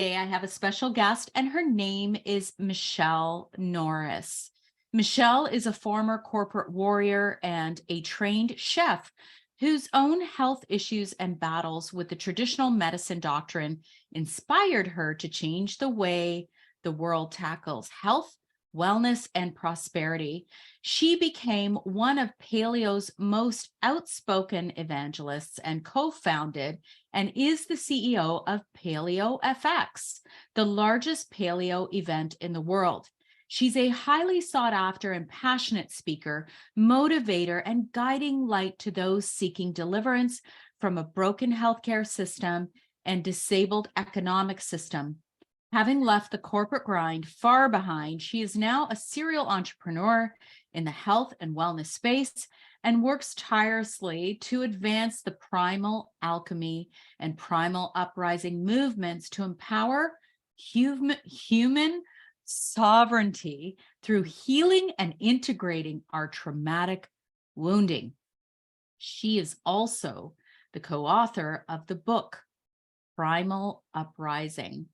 Today, I have a special guest, and her name is Michelle Norris. Michelle is a former corporate warrior and a trained chef whose own health issues and battles with the traditional medicine doctrine inspired her to change the way the world tackles health, wellness, and prosperity. She became one of Paleo's most outspoken evangelists and co-founded and is the CEO of Paleo FX, the largest paleo event in the world. She's a highly sought after and passionate speaker, motivator, and guiding light to those seeking deliverance from a broken healthcare system and disabled economic system. Having left the corporate grind far behind, she is now a serial entrepreneur in the health and wellness space and works tirelessly to advance the primal alchemy and primal uprising movements to empower human sovereignty through healing and integrating our traumatic wounding. She is also the co-author of the book, Primal Uprising.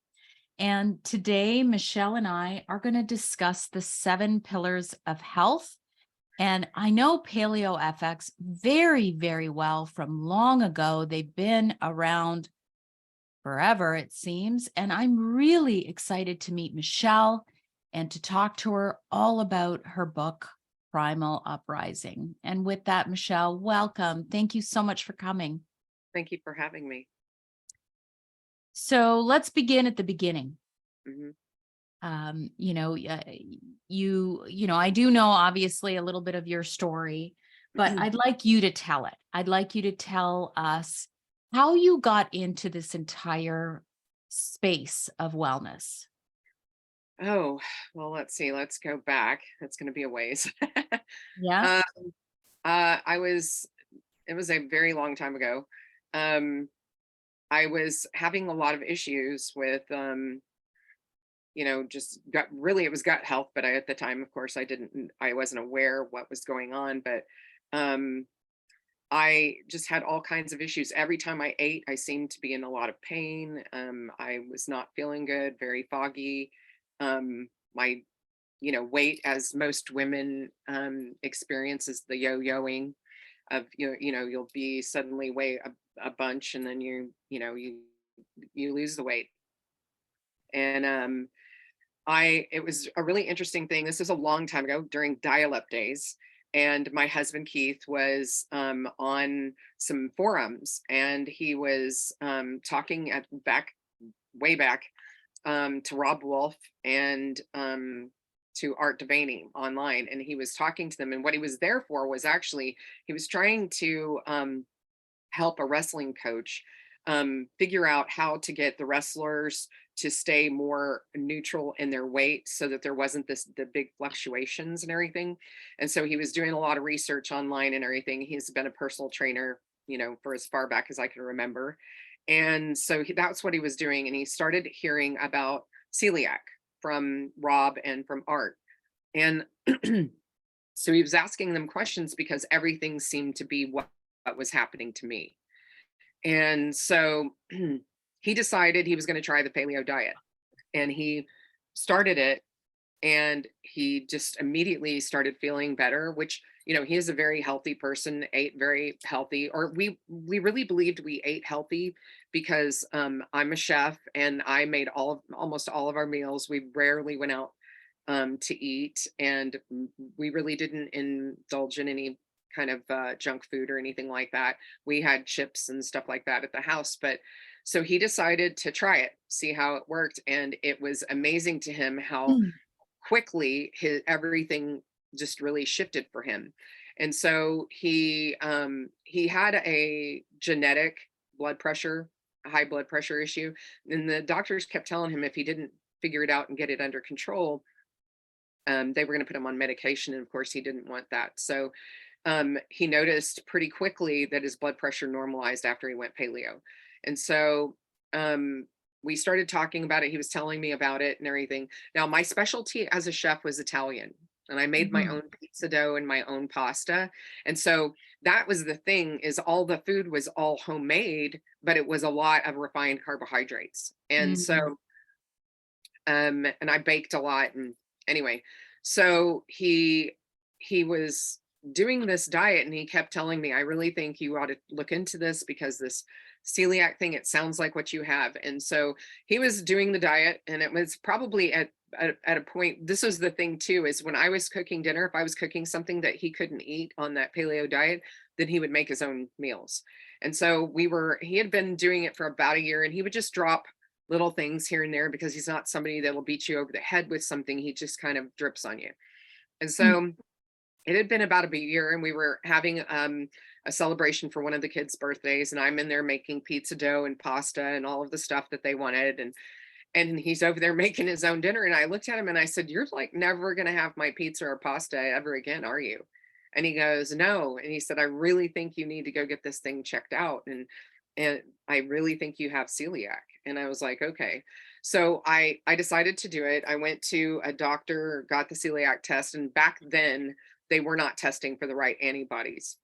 And today, Michelle and I are going to discuss the 7 pillars of health. And I know Paleo FX very, very well from long ago. They've been around forever, it seems. And I'm really excited to meet Michelle and to talk to her all about her book, Primal Uprising. And with that, Michelle, welcome. Thank you so much for coming. Thank you for having me. So let's begin at the beginning. Mhm. I do know obviously a little bit of your story, but I'd like you to tell it. I'd like you to tell us how you got into this entire space of wellness. Oh, well, let's see. Let's go back. It's going to be a ways. Yeah. uh, it was a very long time ago. Um, I was having a lot of issues with, just it was gut health. But at the time, of course, I wasn't aware what was going on. But um, I just had all kinds of issues. Every time I ate, I seemed to be in a lot of pain. I was not feeling good, very foggy. My, weight, as most women experiences the yo-yoing of, you'll be suddenly weigh a bunch and then you lose the weight. And it was a really interesting thing. This was a long time ago during dial-up days. And my husband Keith was on some forums, and he was talking way back to Rob Wolf and to Art Devaney online, and he was talking to them. And what he was there for was actually he was trying to help a wrestling coach figure out how to get the wrestlers to stay more neutral in their weight so that there wasn't the big fluctuations and everything. And so he was doing a lot of research online and everything. He's been a personal trainer, for as far back as I can remember. And so that's what he was doing. And he started hearing about celiac from Rob and from Art. And so he was asking them questions because everything seemed to be what was happening to me. And so he decided he was going to try the paleo diet, and he started it, and he just immediately started feeling better, which, he is a very healthy person, ate very healthy, or we really believed we ate healthy because I'm a chef and I made almost all of our meals. We rarely went out to eat, and we really didn't indulge in any kind of junk food or anything like that. We had chips and stuff like that at the house. But so he decided to try it, see how it worked. And it was amazing to him how Mm. quickly everything just really shifted for him. And so he had a genetic blood pressure, a high blood pressure issue. And the doctors kept telling him if he didn't figure it out and get it under control, they were going to put him on medication. And of course, he didn't want that. So he noticed pretty quickly that his blood pressure normalized after he went paleo. And so we started talking about it. He was telling me about it and everything. Now, my specialty as a chef was Italian, and I made my Mhm. own pizza dough and my own pasta. And so that was the thing, is all the food was all homemade, but it was a lot of refined carbohydrates. And Mm. so And I baked a lot. And anyway, so he was doing this diet, and he kept telling me, I really think you ought to look into this, because this celiac thing, it sounds like what you have. And so he was doing the diet, and it was probably at a point, this was the thing too, is when I was cooking dinner, if I was cooking something that he couldn't eat on that paleo diet, then he would make his own meals. And so he had been doing it for about a year, and he would just drop little things here and there, because he's not somebody that will beat you over the head with something. He just kind of drips on you. And Mm. so it had been about a year, and we were having a celebration for one of the kids' birthdays, and I'm in there making pizza dough and pasta and all of the stuff that they wanted. And he's over there making his own dinner. And I looked at him and I said, "You're like never going to have my pizza or pasta ever again, are you?" And he goes, "No." And he said, "I really think you need to go get this thing checked out. And I really think you have celiac." And I was like, "Okay." So I decided to do it. I went to a doctor, got the celiac test, and back then they were not testing for the right antibodies.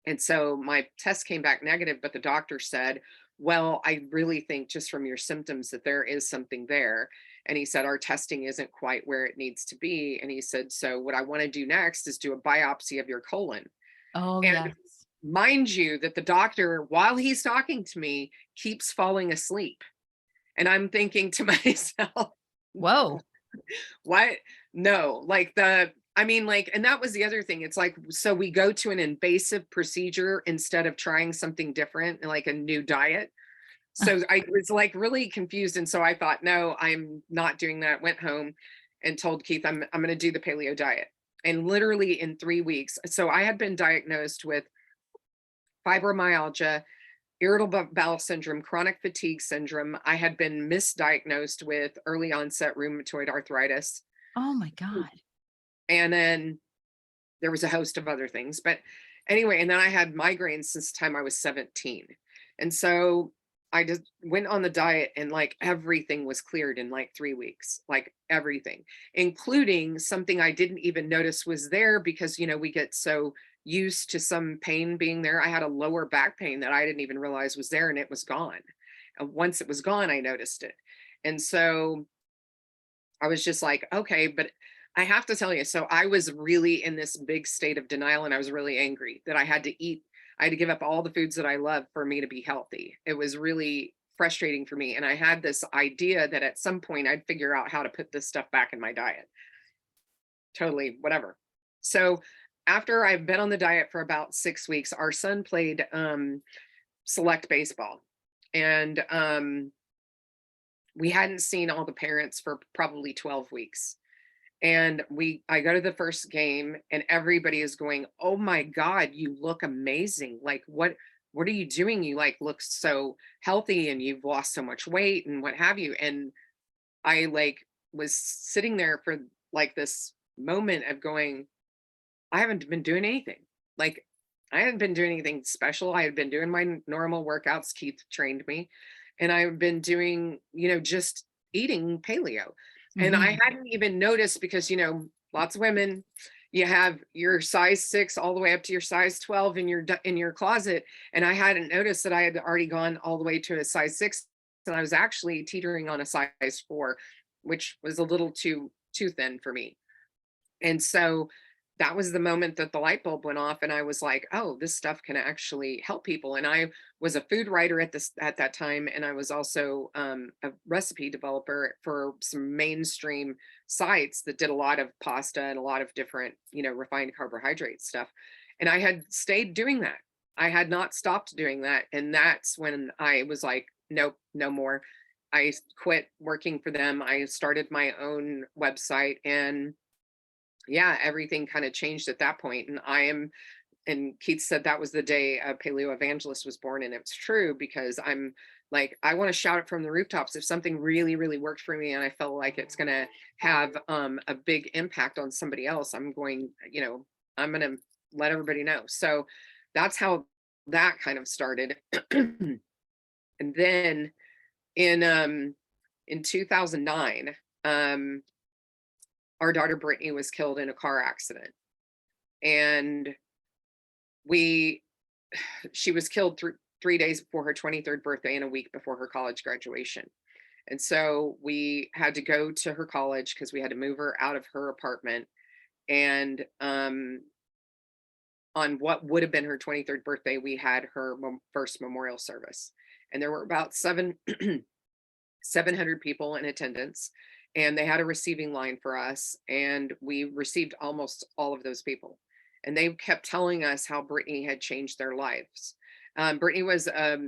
And so my test came back negative, but the doctor said, "Well, I really think just from your symptoms that there is something there." And he said, "Our testing isn't quite where it needs to be." And he said, "So what I want to do next is do a biopsy of your colon." Oh, And yes. mind you, that the doctor, while he's talking to me, keeps falling asleep. And I'm thinking to myself, Whoa. what? No, like I mean, like, and that was the other thing. It's like, so we go to an invasive procedure instead of trying something different, like a new diet. So I was like really confused. And so I thought, no, I'm not doing that. Went home and told Keith, I'm going to do the paleo diet. And literally in 3 weeks, so I had been diagnosed with fibromyalgia, irritable bowel syndrome, chronic fatigue syndrome. I had been misdiagnosed with early onset rheumatoid arthritis. Oh my God. And then there was a host of other things. But anyway, and then I had migraines since the time I was 17. And so I just went on the diet, and like everything was cleared in like 3 weeks, like everything, including something I didn't even notice was there, because, we get so used to some pain being there. I had a lower back pain that I didn't even realize was there, and it was gone. And once it was gone, I noticed it. And so I was just like, okay, but I have to tell you, so I was really in this big state of denial, and I was really angry that I had to eat. I had to give up all the foods that I love for me to be healthy. It was really frustrating for me. And I had this idea that at some point I'd figure out how to put this stuff back in my diet. Totally, whatever. So after I've been on the diet for about 6 weeks, our son played select baseball. And we hadn't seen all the parents for probably 12 weeks. And I go to the first game, and everybody is going, "Oh my God, you look amazing. Like what are you doing? You like look so healthy, and you've lost so much weight and what have you." And I like was sitting there for like this moment of going, I haven't been doing anything. Like I hadn't been doing anything special. I had been doing my normal workouts. Keith trained me, and I've been doing, just eating paleo. And I Mhm. hadn't even noticed, because, lots of women, you have your size 6 all the way up to your size 12 in your closet. And I hadn't noticed that I had already gone all the way to a size 6. And I was actually teetering on a size 4, which was a little too thin for me. And so that was the moment that the light bulb went off, and I was like, "Oh, this stuff can actually help people." And I was a food writer at that time, and I was also a recipe developer for some mainstream sites that did a lot of pasta and a lot of different, refined carbohydrate stuff. And I had stayed doing that. I had not stopped doing that, and that's when I was like, "Nope, no more." I quit working for them. I started my own website, and yeah, everything kind of changed at that point. And Keith said that was the day a paleo evangelist was born. And it's true, because I'm like, I want to shout it from the rooftops. If something really, really worked for me, and I felt like it's going to have a big impact on somebody else, I'm going to let everybody know. So that's how that kind of started. And then in, in 2009, our daughter Brittany was killed in a car accident. And we she was killed 3 days before her 23rd birthday and a week before her college graduation. And so we had to go to her college because we had to move her out of her apartment. And on what would have been her 23rd birthday, we had her first memorial service. And there were about 700 people in attendance. And they had a receiving line for us. And we received almost all of those people. And they kept telling us how Brittany had changed their lives. Brittany was a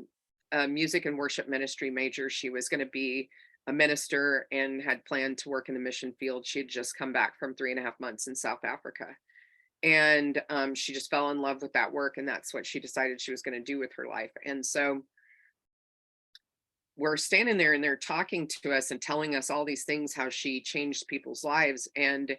music and worship ministry major. She was going to be a minister and had planned to work in the mission field. She had just come back from 3.5 months in South Africa. And she just fell in love with that work. And that's what she decided she was going to do with her life. And so we're standing there and they're talking to us and telling us all these things, how she changed people's lives. And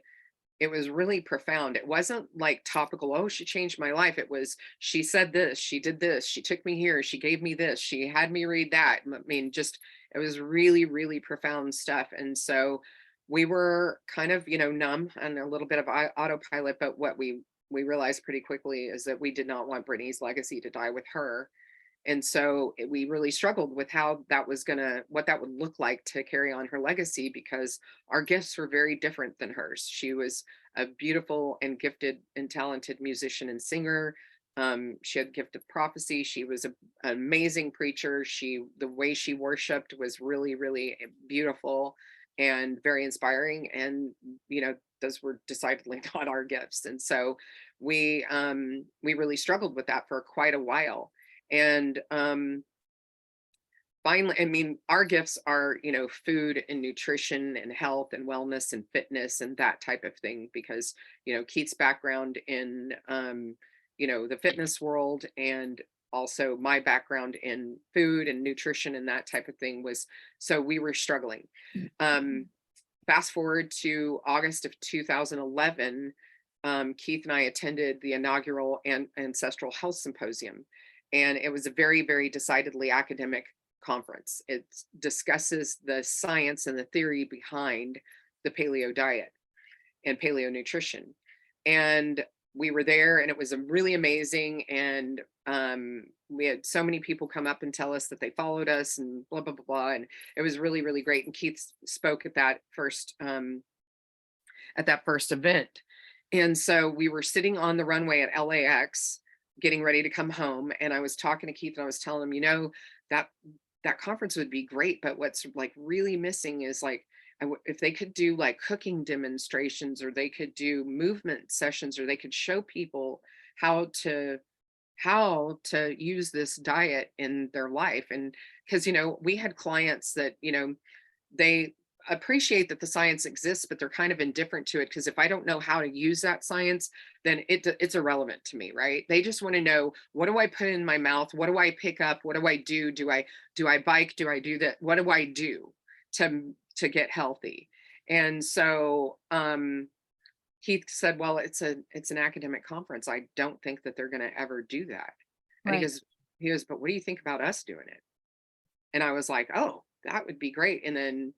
it was really profound. It wasn't like topical, oh, she changed my life. It was, she said this, she did this, she took me here, she gave me this, she had me read that. I mean, just, it was really, really profound stuff. And so we were kind of, numb and a little bit of autopilot. But what we realized pretty quickly is that we did not want Brittany's legacy to die with her. And so we really struggled with how that was what that would look like to carry on her legacy, because our gifts were very different than hers. She was a beautiful and gifted and talented musician and singer. She had gift of prophecy. She was an amazing preacher. The way she worshiped was really, really beautiful and very inspiring. And, those were decidedly not our gifts. And so we really struggled with that for quite a while. And finally, I mean, our gifts are, food and nutrition and health and wellness and fitness and that type of thing, because, Keith's background in, the fitness world, and also my background in food and nutrition and that type of thing so we were struggling. Fast forward to August of 2011, Keith and I attended the inaugural Ancestral Health Symposium. And it was a very, very decidedly academic conference. It discusses the science and the theory behind the paleo diet and paleo nutrition. And we were there, and it was really amazing. And we had so many people come up and tell us that they followed us and blah, blah, blah, blah. And it was really, really great. And Keith spoke at that first event. And so we were sitting on the runway at LAX getting ready to come home. And I was talking to Keith and I was telling him, that conference would be great, but what's like really missing is like, if they could do like cooking demonstrations, or they could do movement sessions, or they could show people how to use this diet in their life. And because, we had clients that, they appreciate that the science exists, but they're kind of indifferent to it, because if I don't know how to use that science, then it's irrelevant to me, right? They just want to know, what do I put in my mouth? What do I pick up? What do I do? Do I bike? Do I do that? What do I do to get healthy? And so Keith said, well, it's an academic conference. I don't think that they're going to ever do that. And Right. he goes, but what do you think about us doing it? And I was like, oh, that would be great. And then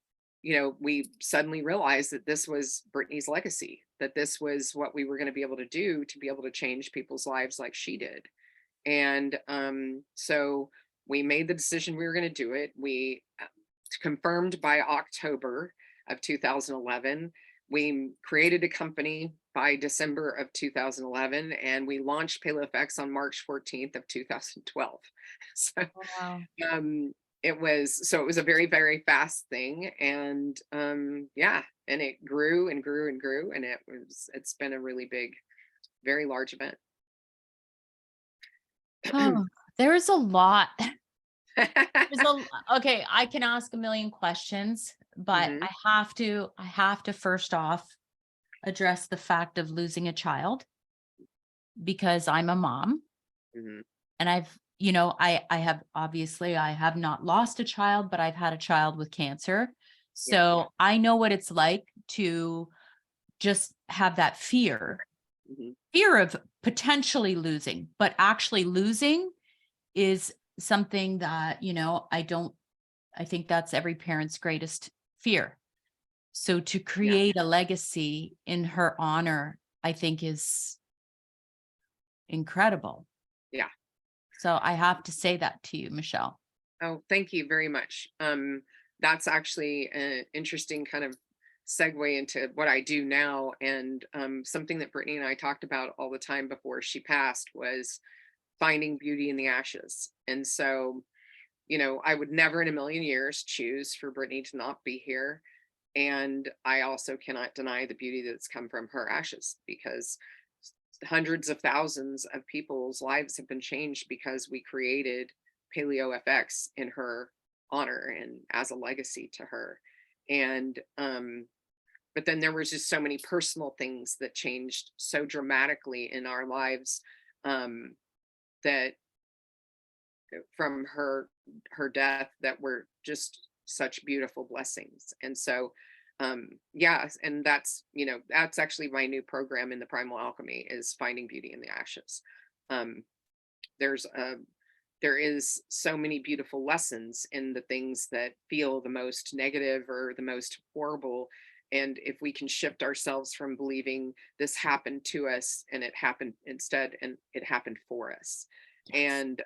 we suddenly realized that this was Brittany's legacy, that this was what we were going to be able to do to be able to change people's lives like she did. And so we made the decision we were going to do it. We confirmed by October of 2011. We created a company by December of 2011, and we launched PaleoFX on March 14th of 2012. So Wow. it was a very, very fast thing. And yeah, and it grew and grew and grew. And it's been a really big, very large event. Oh, there is a lot. Okay, I can ask a million questions, but Mhm, I have to first off address the fact of losing a child, because I'm a mom, mhm. and I have, obviously I have not lost a child, but I've had a child with cancer. Yeah. So I know what it's like to just have that Mhm. fear of potentially losing, but actually losing is something that, I think that's every parent's greatest fear. So to Yeah. create a legacy in her honor, I think is incredible. Yeah. So I have to say that to you, Michelle. Oh, thank you very much. that's actually an interesting kind of segue into what I do now. And something that Brittany and I talked about all the time before she passed was finding beauty in the ashes. And so, I would never in a million years choose for Brittany to not be here. And I also cannot deny the beauty that's come from her ashes, because hundreds of thousands of people's lives have been changed because we created Paleo FX in her honor and as a legacy to her. And but then there was just so many personal things that changed so dramatically in our lives, um, that from her death, that were just such beautiful blessings. And so yes, and that's actually my new program in the Primal Alchemy, is finding beauty in the ashes. um there's a there is so many beautiful lessons in the things that feel the most negative or the most horrible. And if we can shift ourselves from believing this happened to us and it happened instead, and it happened for us. Yes.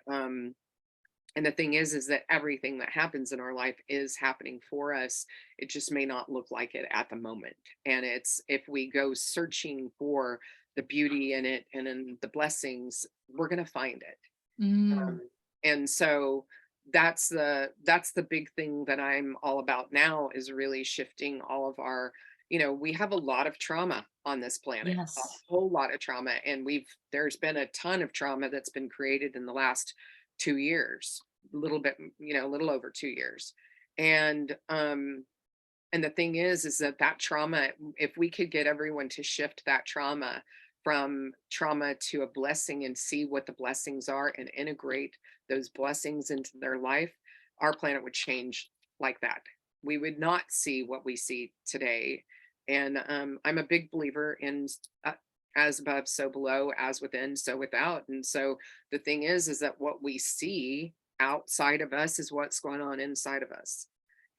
And the thing is that everything that happens in our life is happening for us. It just may not look like it at the moment. And it's, if we go searching for the beauty in it and in the blessings, we're going to find it. Mm, And so that's the big thing that I'm all about now, is really shifting all of our, we have a lot of trauma on this planet, a yes. whole lot of trauma. And there's been a ton of trauma that's been created in the last 2 years, a little bit, a little over 2 years. And the thing is that trauma, if we could get everyone to shift that trauma from trauma to a blessing and see what the blessings are and integrate those blessings into their life, our planet would change like that. We would not see what we see today. And I'm a big believer in uh, as above, so below, as within, so without. And so the thing is that what we see outside of us is what's going on inside of us.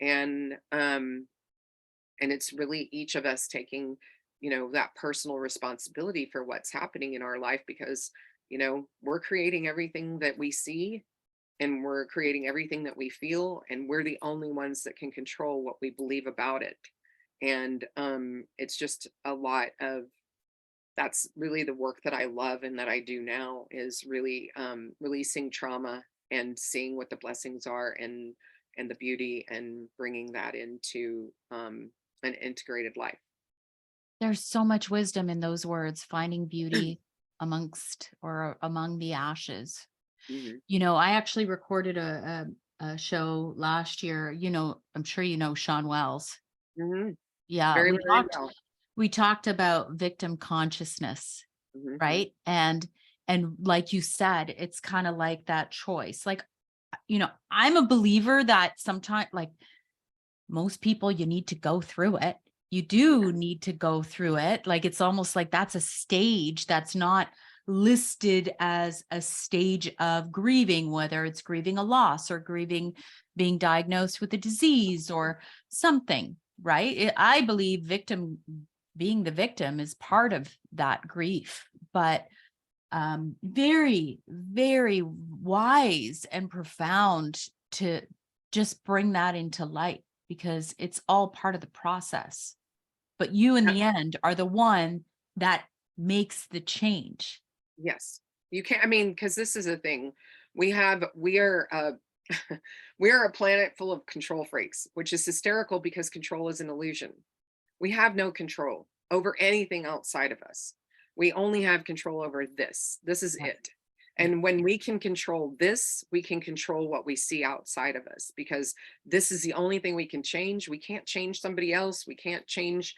And it's really each of us taking, that personal responsibility for what's happening in our life, because we're creating everything that we see, and we're creating everything that we feel, and we're the only ones that can control what we believe about it. And it's just a lot of, that's really the work that I love and that I do now, is really releasing trauma and seeing what the blessings are, and the beauty, and bringing that into an integrated life. There's so much wisdom in those words, finding beauty amongst or among the ashes. Mhm. I actually recorded a show last year. I'm sure Sean Wells. Mhm. Yeah, Very, we very talked well. we talked about victim consciousness, Mhm. right? And like you said, it's kind of like that choice. Like, I'm a believer that sometimes, like most people, you need to go through it. You do Yes. need to go through it. Like, it's almost like that's a stage that's not listed as a stage of grieving, whether it's grieving a loss or grieving being diagnosed with a disease or something, right? I believe being the victim is part of that grief, but very, very wise and profound to just bring that into light, because it's all part of the process. But you, in Yeah. the end, are the one that makes the change. Yes. You can't, I mean, because this is a thing. We are we are a planet full of control freaks, which is hysterical because control is an illusion. We have no control over anything outside of us. We only have control over this. This is Yeah. it. Yeah. And when we can control this, we can control what we see outside of us, because this is the only thing we can change. We can't change somebody else. We can't change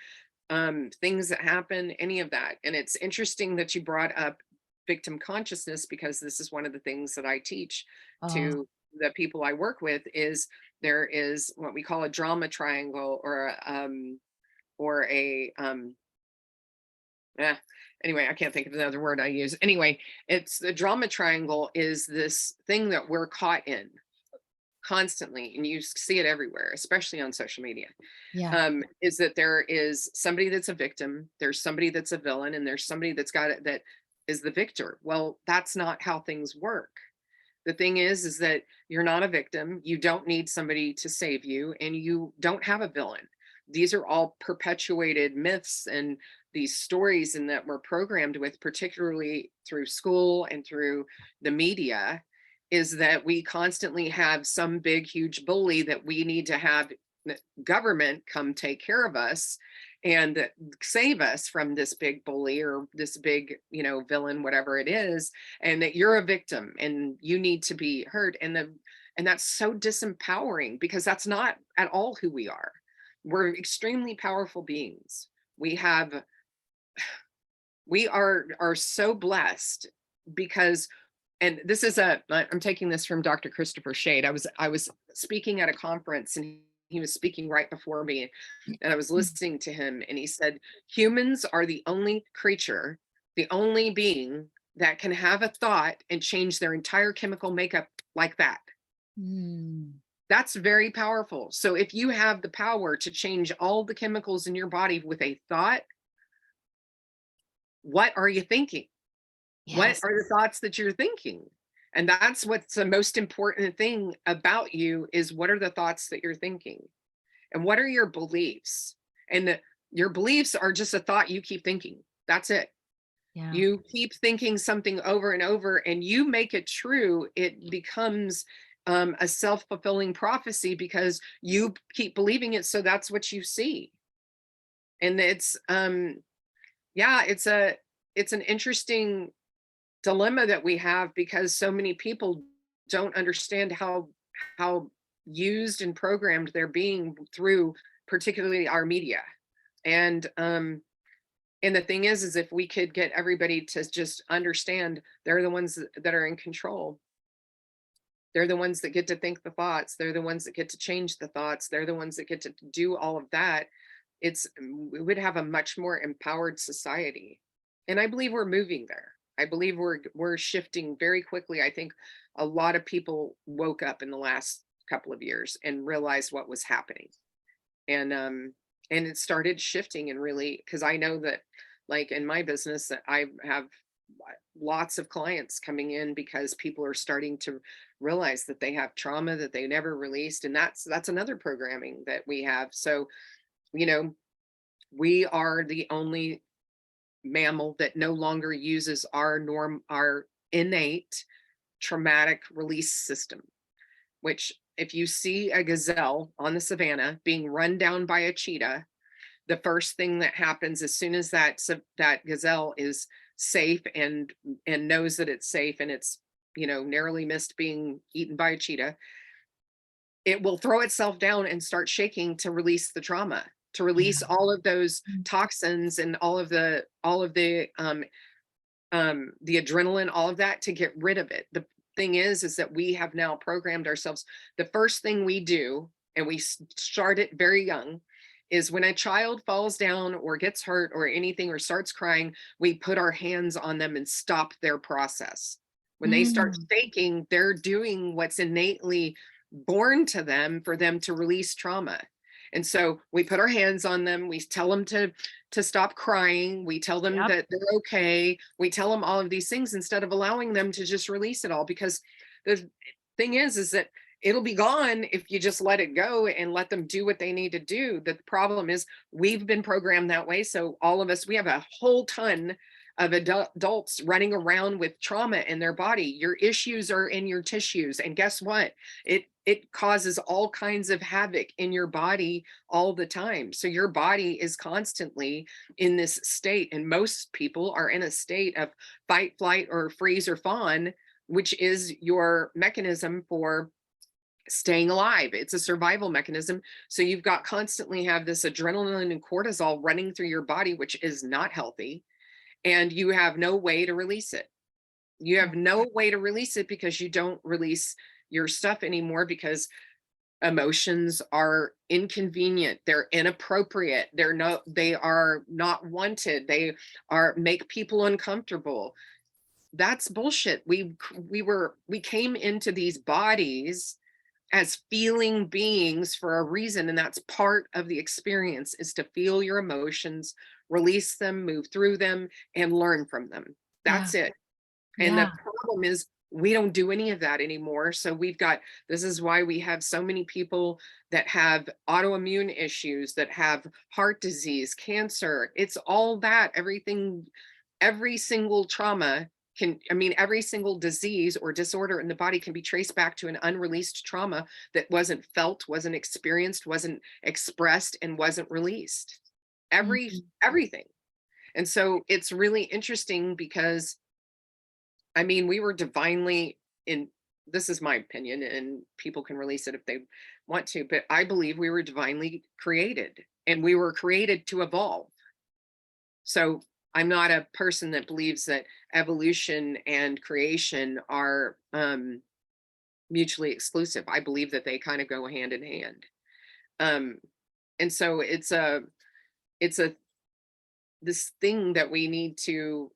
things that happen, any of that. And it's interesting that you brought up victim consciousness, because this is one of the things that I teach Oh, to the people I work with, is there is what we call a drama triangle, or a eh, anyway, I can't think of another word I use. Anyway, it's the drama triangle, is this thing that we're caught in constantly, and you see it everywhere, especially on social media. yeah. Is that there is somebody that's a victim, there's somebody that's a villain, and there's somebody that's got it that is the victor. Well, that's not how things work. The thing is that you're not a victim. You don't need somebody to save you, and you don't have a villain. These are all perpetuated myths and these stories and that we're programmed with, particularly through school and through the media, is that we constantly have some big, huge bully that we need to have the government come take care of us and save us from this big bully or this big, villain, whatever it is, and that you're a victim and you need to be heard. And that's so disempowering, because that's not at all who we are. We're extremely powerful beings. We are so blessed, because, and this is I'm taking this from Dr. Christopher Shade. I was speaking at a conference, and he was speaking right before me, and I was listening to him, and he said humans are the only creature, the only being that can have a thought and change their entire chemical makeup like that. Mm. That's very powerful. So if you have the power to change all the chemicals in your body with a thought, what are you thinking? What Yes. are the thoughts that you're thinking? And that's what's the most important thing about you, is what are the thoughts that you're thinking? And what are your beliefs? And your beliefs are just a thought you keep thinking. That's it. Yeah. You keep thinking something over and over, and you make it true. It becomes a self-fulfilling prophecy, because you keep believing it. So that's what you see. And it's an interesting dilemma that we have, because so many people don't understand how used and programmed they're being through, particularly our media. And um and the thing is if we could get everybody to just understand they're the ones that are in control. They're the ones that get to think the thoughts, they're the ones that get to change the thoughts, they're the ones that get to do all of that. We would have a much more empowered society. And I believe we're moving there. I believe we're shifting very quickly. I think a lot of people woke up in the last couple of years and realized what was happening. And it started shifting, and really, because I know that, like in my business, that I have lots of clients coming in because people are starting to realize that they have trauma that they never released, and that's another programming that we have. So, you know, we are the only mammal that no longer uses our innate traumatic release system, which, if you see a gazelle on the savannah being run down by a cheetah, the first thing that happens as soon as that gazelle is safe and knows that it's safe, and it's, narrowly missed being eaten by a cheetah, it will throw itself down and start shaking to release the trauma, to release Yeah. all of those Mm. toxins and all of the adrenaline, all of that, to get rid of it. The thing is that we have now programmed ourselves. The first thing we do, and we start it very young, is when a child falls down or gets hurt or anything or starts crying, we put our hands on them and stop their process. When they start Mm. shaking, they're doing what's innately born to them for them to release trauma. And so we put our hands on them, we tell them to stop crying, we tell them Yep. that they're okay, we tell them all of these things instead of allowing them to just release it all. Because the thing is that it'll be gone if you just let it go and let them do what they need to do. The problem is we've been programmed that way. So all of us, we have a whole ton of adults running around with trauma in their body. Your issues are in your tissues, and guess what? It causes all kinds of havoc in your body all the time. So your body is constantly in this state, and most people are in a state of fight, flight, or freeze or fawn, which is your mechanism for staying alive. It's a survival mechanism. So you've got constantly have this adrenaline and cortisol running through your body, which is not healthy, and you have no way to release it. You Yeah. have no way to release it because you don't release your stuff anymore, because emotions are inconvenient, they're inappropriate, they are not wanted, they are make people uncomfortable. That's bullshit. We came into these bodies as feeling beings for a reason, and that's part of the experience, is to feel your emotions, release them, move through them, and learn from them. Yeah. That's it. And the Yeah. problem is We don't do any of that anymore. So this is why we have so many people that have autoimmune issues, that have heart disease, cancer. It's all that, everything, every single trauma every single disease or disorder in the body can be traced back to an unreleased trauma that wasn't felt, wasn't experienced, wasn't expressed, and wasn't released. Mhm. Everything. And so it's really interesting because we were divinely in this is my opinion, and people can release it if they want to, but I believe we were divinely created, and we were created to evolve. So I'm not a person that believes that evolution and creation are mutually exclusive. I believe that they kind of go hand in hand. Um, and so it's a this thing that we need to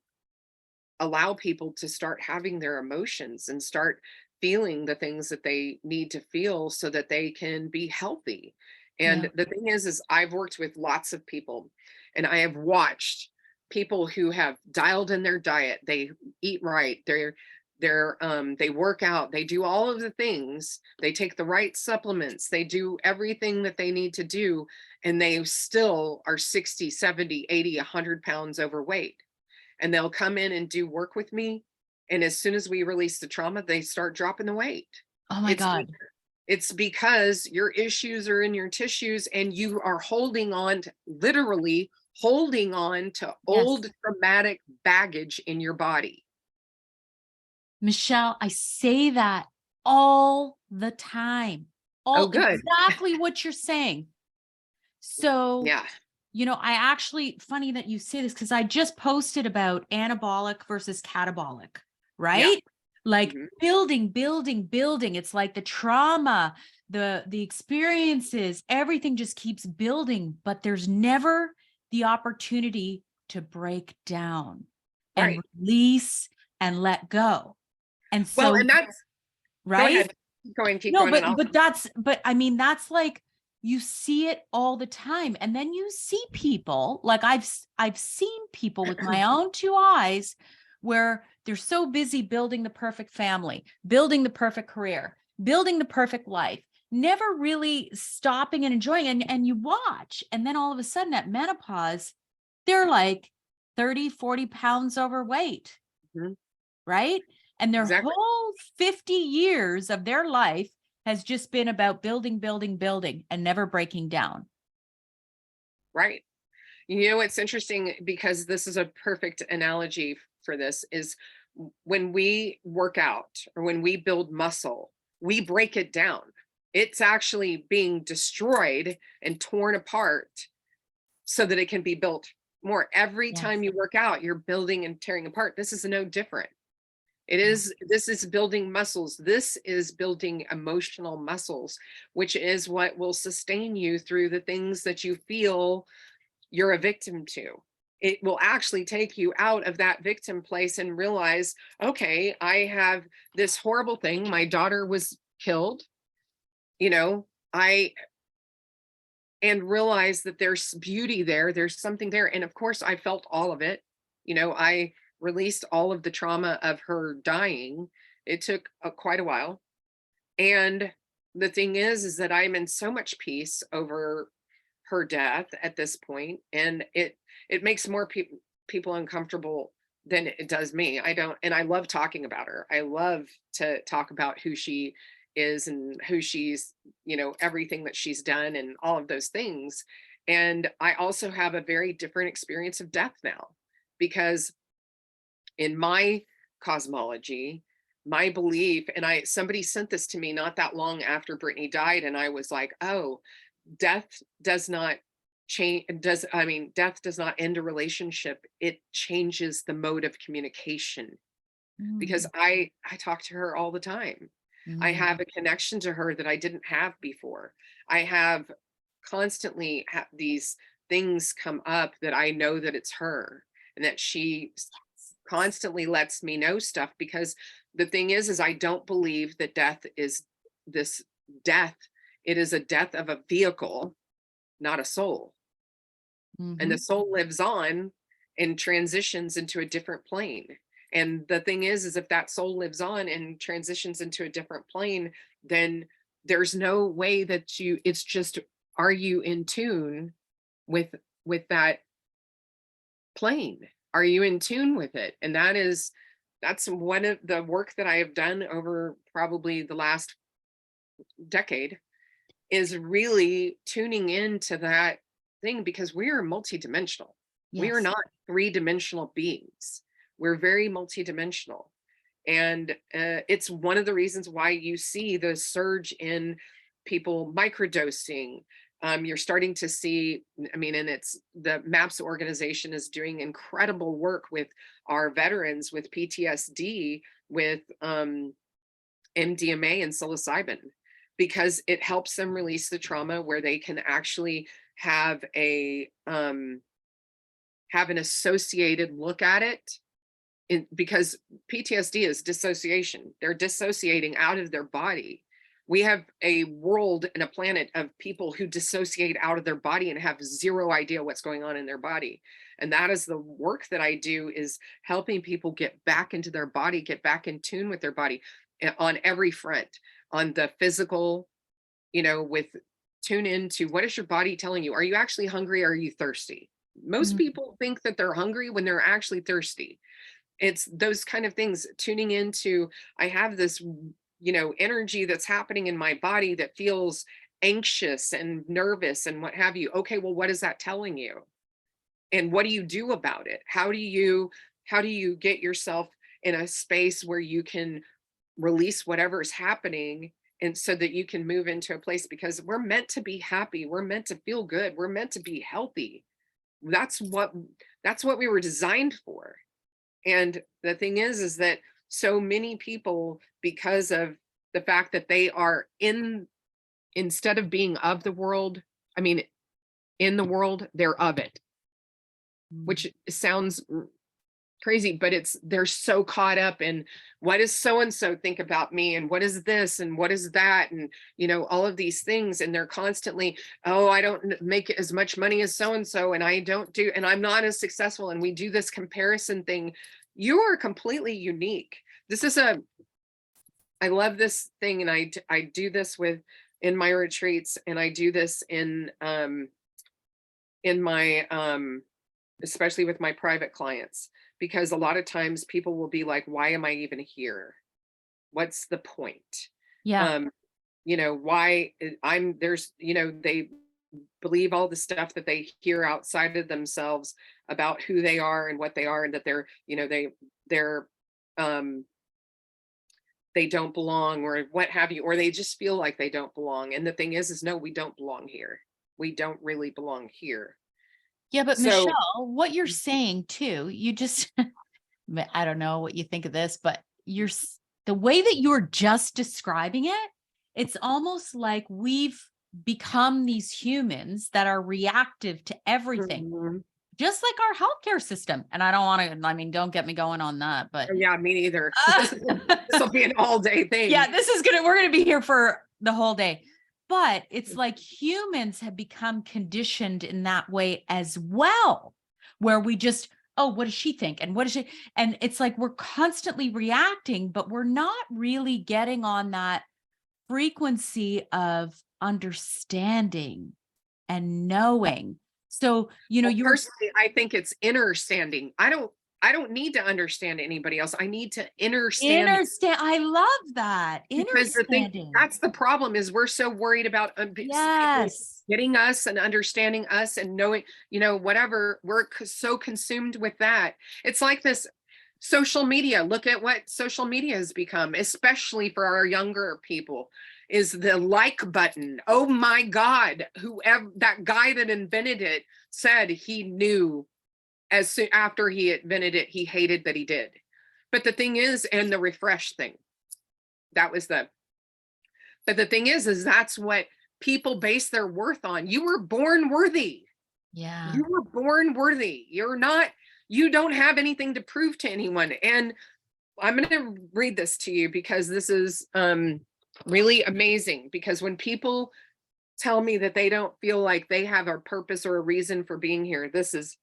allow people to start having their emotions and start feeling the things that they need to feel so that they can be healthy. Yeah. And the thing is I've worked with lots of people, and I have watched people who have dialed in their diet, they eat right, they work out, they do all of the things, they take the right supplements, they do everything that they need to do, and they still are 60, 70, 80, 100 pounds overweight, and they'll come in and do work with me, and as soon as we release the trauma, they start dropping the weight. Oh my it's God. be- it's because your issues are in your tissues, and you are holding on to, literally holding on to, Yes. old traumatic baggage in your body. Michelle, I say that all the time. Oh, All good. exactly what you're saying. So, Yeah. I actually, funny that you say this, because I just posted about anabolic versus catabolic, Yeah. right? Like Hmm. building, building, building. It's like the trauma, the experiences, everything just keeps building, but there's never the opportunity to break down and Right. release and let go. And Well, so, and that's go right? ahead. Keep No, going, but and I'll. that's like you see it all the time. And then you see people, like I've seen people with my own two eyes where they're so busy building the perfect family, building the perfect career, building the perfect life, never really stopping and enjoying. And you watch, and then all of a sudden at menopause, they're like 30, 40 pounds overweight, Mhm. right? And their Exactly. whole 50 years of their life has just been about building, building, building, and never breaking down. Right. It's interesting because this is a perfect analogy for this is when we work out or when we build muscle, we break it down. It's actually being destroyed and torn apart so that it can be built more. Every time Yes. you work out, you're building and tearing apart. This is no different. Yeah. This is building muscles. This is building emotional muscles, which is what will sustain you through the things that you feel you're a victim to. It will actually take you out of that victim place and realize, okay, I have this horrible thing. My daughter was killed, you know, I and realize that there's beauty there, there's something there. And of course, I felt all of it. I released all of the trauma of her dying. It took quite a while. And the thing is that I'm in so much peace over her death at this point, and it makes more people uncomfortable than it does me. I don't, and I love talking about her. I love to talk about who she is and who she's, everything that she's done and all of those things. And I also have a very different experience of death now because in my cosmology, my belief, and somebody sent this to me not that long after Brittany died, and I was like, oh, death does not death does not end a relationship. It changes the mode of communication because Mm, I talk to her all the time. I mm, have a connection to her that I didn't have before. I have constantly these things come up that I know that it's her, and that she constantly lets me know stuff, because the thing is I don't believe that death is this death. It is a death of a vehicle, not a soul. And the mhm. soul lives on and transitions into a different plane. And the thing is if that soul lives on and transitions into a different plane, then there's no way that it's just, are you in tune with that plane? Are you in tune with it? And that's one of the work that I have done over probably the last decade, is really tuning into that thing, because we are multidimensional. We are Yes. not three-dimensional beings. We're very multidimensional. And it's one of the reasons why you see the surge in people microdosing. You're starting to see, I mean, and it's the MAPS organization is doing incredible work with our veterans with PTSD, with MDMA and psilocybin, because it helps them release the trauma, where they can actually have have an associated look at it. Because PTSD is dissociation. They're dissociating out of their body. We have a world and a planet of people who dissociate out of their body and have zero idea what's going on in their body. And that is the work that I do, is helping people get back into their body, get back in tune with their body, on every front, on the physical, with tune into, what is your body telling you? Are you actually hungry? Or are you thirsty? Most Mhm. people think that they're hungry when they're actually thirsty. It's those kind of things, tuning into, I have this, energy that's happening in my body that feels anxious and nervous and what have you. Okay, well, what is that telling you? And what do you do about it? How do you get yourself in a space where you can release whatever's happening, and so that you can move into a place, because we're meant to be happy, we're meant to feel good, we're meant to be healthy. That's what we were designed for. And the thing is that so many people, because of the fact that they are instead of being of the world, I mean, in the world, they're of it, Mm. which sounds crazy, but they're so caught up in, what does so and so think about me, and what is this and what is that, and all of these things, and they're constantly, oh, I don't make as much money as so and so, and I don't do, and I'm not as successful, and we do this comparison thing. You are completely unique. This is I love this thing, and I do this in my retreats, and I do this in my especially with my private clients, because a lot of times people will be like, why am I even here? What's the point? Yeah. um why they believe all the stuff that they hear outside of themselves about who they are and what they are, and that they're um they don't belong, or what have you, or they just feel like they don't belong. And the thing is no, we don't belong here. We don't really belong here. Yeah, but So Michelle, what you're saying too, you just I don't know what you think of this, but the way that you're just describing it, it's almost like we've become these humans that are reactive to everything, mhm. just like our healthcare system. And I don't want to, I mean, don't get me going on that, but Yeah, me neither. uh, This will be an all day yeah, thing. we're going to be here for the whole day. But it's like humans have become conditioned in that way as well, where we just, oh, what does she think? And what does she, and it's like we're constantly reacting, but we're not really getting on that frequency of understanding and knowing. So, Well, you were personally, I think it's inner standing. I don't need to understand anybody else. I need to understand. understand. I love that. Because Understanding. that's the problem, is we're so worried about people Yes. getting us and understanding us and knowing, whatever. We're so consumed with that. It's like this social media. Look at what social media has become, especially for our younger people, is the like button. Oh my God, whoever that guy that invented it said he knew, as soon after he invented it, he hated that he did. But the thing is, and the refresh thing, that was the but the thing is that's what people base their worth on. You were born worthy. Yeah. You were born worthy. You don't have anything to prove to anyone. And I'm going to read this to you, because this is really amazing. Because when people tell me that they don't feel like they have a purpose or a reason for being here, this is,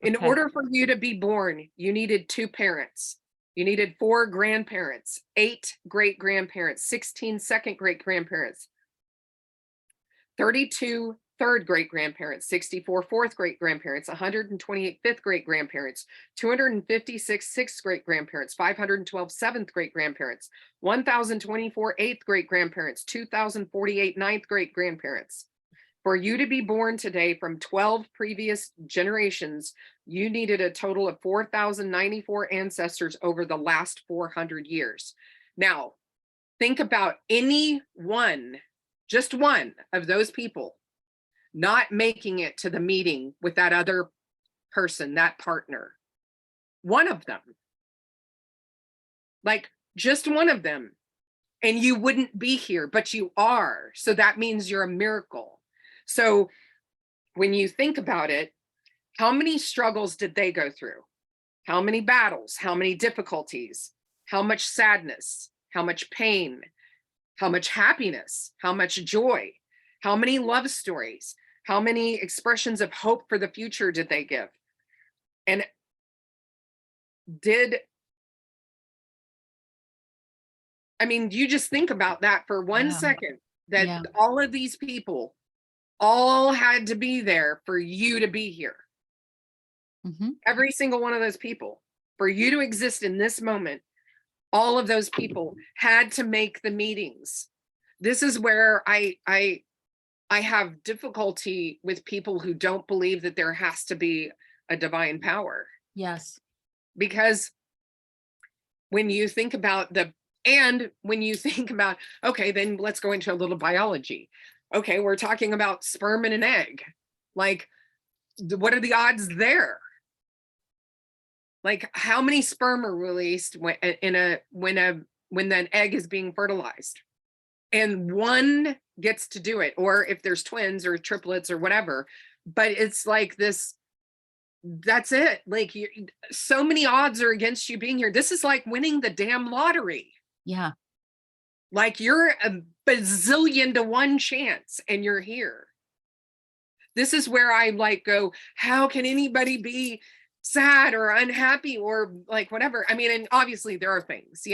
in Okay. order for you to be born, you needed two parents. You needed 4 grandparents, 8 great-grandparents, 16 second great-grandparents, 32 third great-grandparents, 64 fourth great-grandparents, 128 fifth great-grandparents, 256 sixth great-grandparents, 512 seventh great-grandparents, 1,024 eighth great-grandparents, 2,048 ninth great-grandparents. For you to be born today from 12 previous generations, you needed a total of 4,094 ancestors over the last 400 years. Now, think about any one, just one of those people not making it to the meeting with that other person, that partner. One of them. Like, just one of them. And you wouldn't be here, but you are. So that means you're a miracle. So when you think about it, how many struggles did they go through? How many battles? How many difficulties? How much sadness? How much pain? How much happiness? How much joy? How many love stories? How many expressions of hope for the future did they give? And you just think about that for 1 second, that Yeah. all of these people all had to be there for you to be here. Mm-hmm. Every single one of those people, for you to exist in this moment, all of those people had to make the meetings. This is where I have difficulty with people who don't believe that there has to be a divine power. Yes. Because when you think about okay, then let's go into a little biology. Okay, we're talking about sperm and an egg. Like, what are the odds there? Like, how many sperm are released when that egg is being fertilized? And one gets to do it, or if there's twins or triplets or whatever. But it's like this, that's it. Like, so many odds are against you being here. This is like winning the damn lottery. Yeah. Like, you're a bazillion to 1 chance and you're here. This is where I like go, how can anybody be sad or unhappy or like whatever? I mean, and obviously there are things,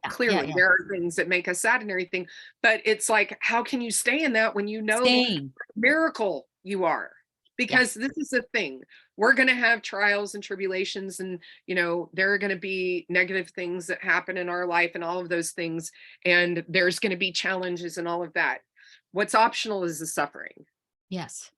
clearly Yeah. there are things that make us sad and everything, but it's like, how can you stay in that when you know Same. miracle you are? Yeah. Because this is the thing, we're going to have trials and tribulations, and there are going to be negative things that happen in our life and all of those things, and there's going to be challenges and all of that. What's optional is the suffering. Yes.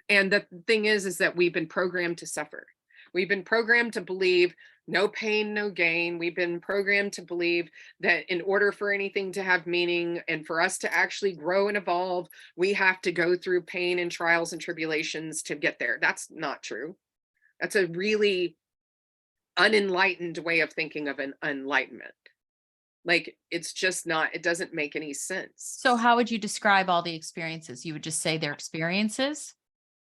And the thing is that we've been programmed to suffer. We've been programmed to believe no pain, no gain. We've been programmed to believe that in order for anything to have meaning and for us to actually grow and evolve, we have to go through pain and trials and tribulations to get there. That's not true. That's a really unenlightened way of thinking of an enlightenment. Like, it's just not, it doesn't make any sense. So how would you describe all the experiences? You would just say they're experiences?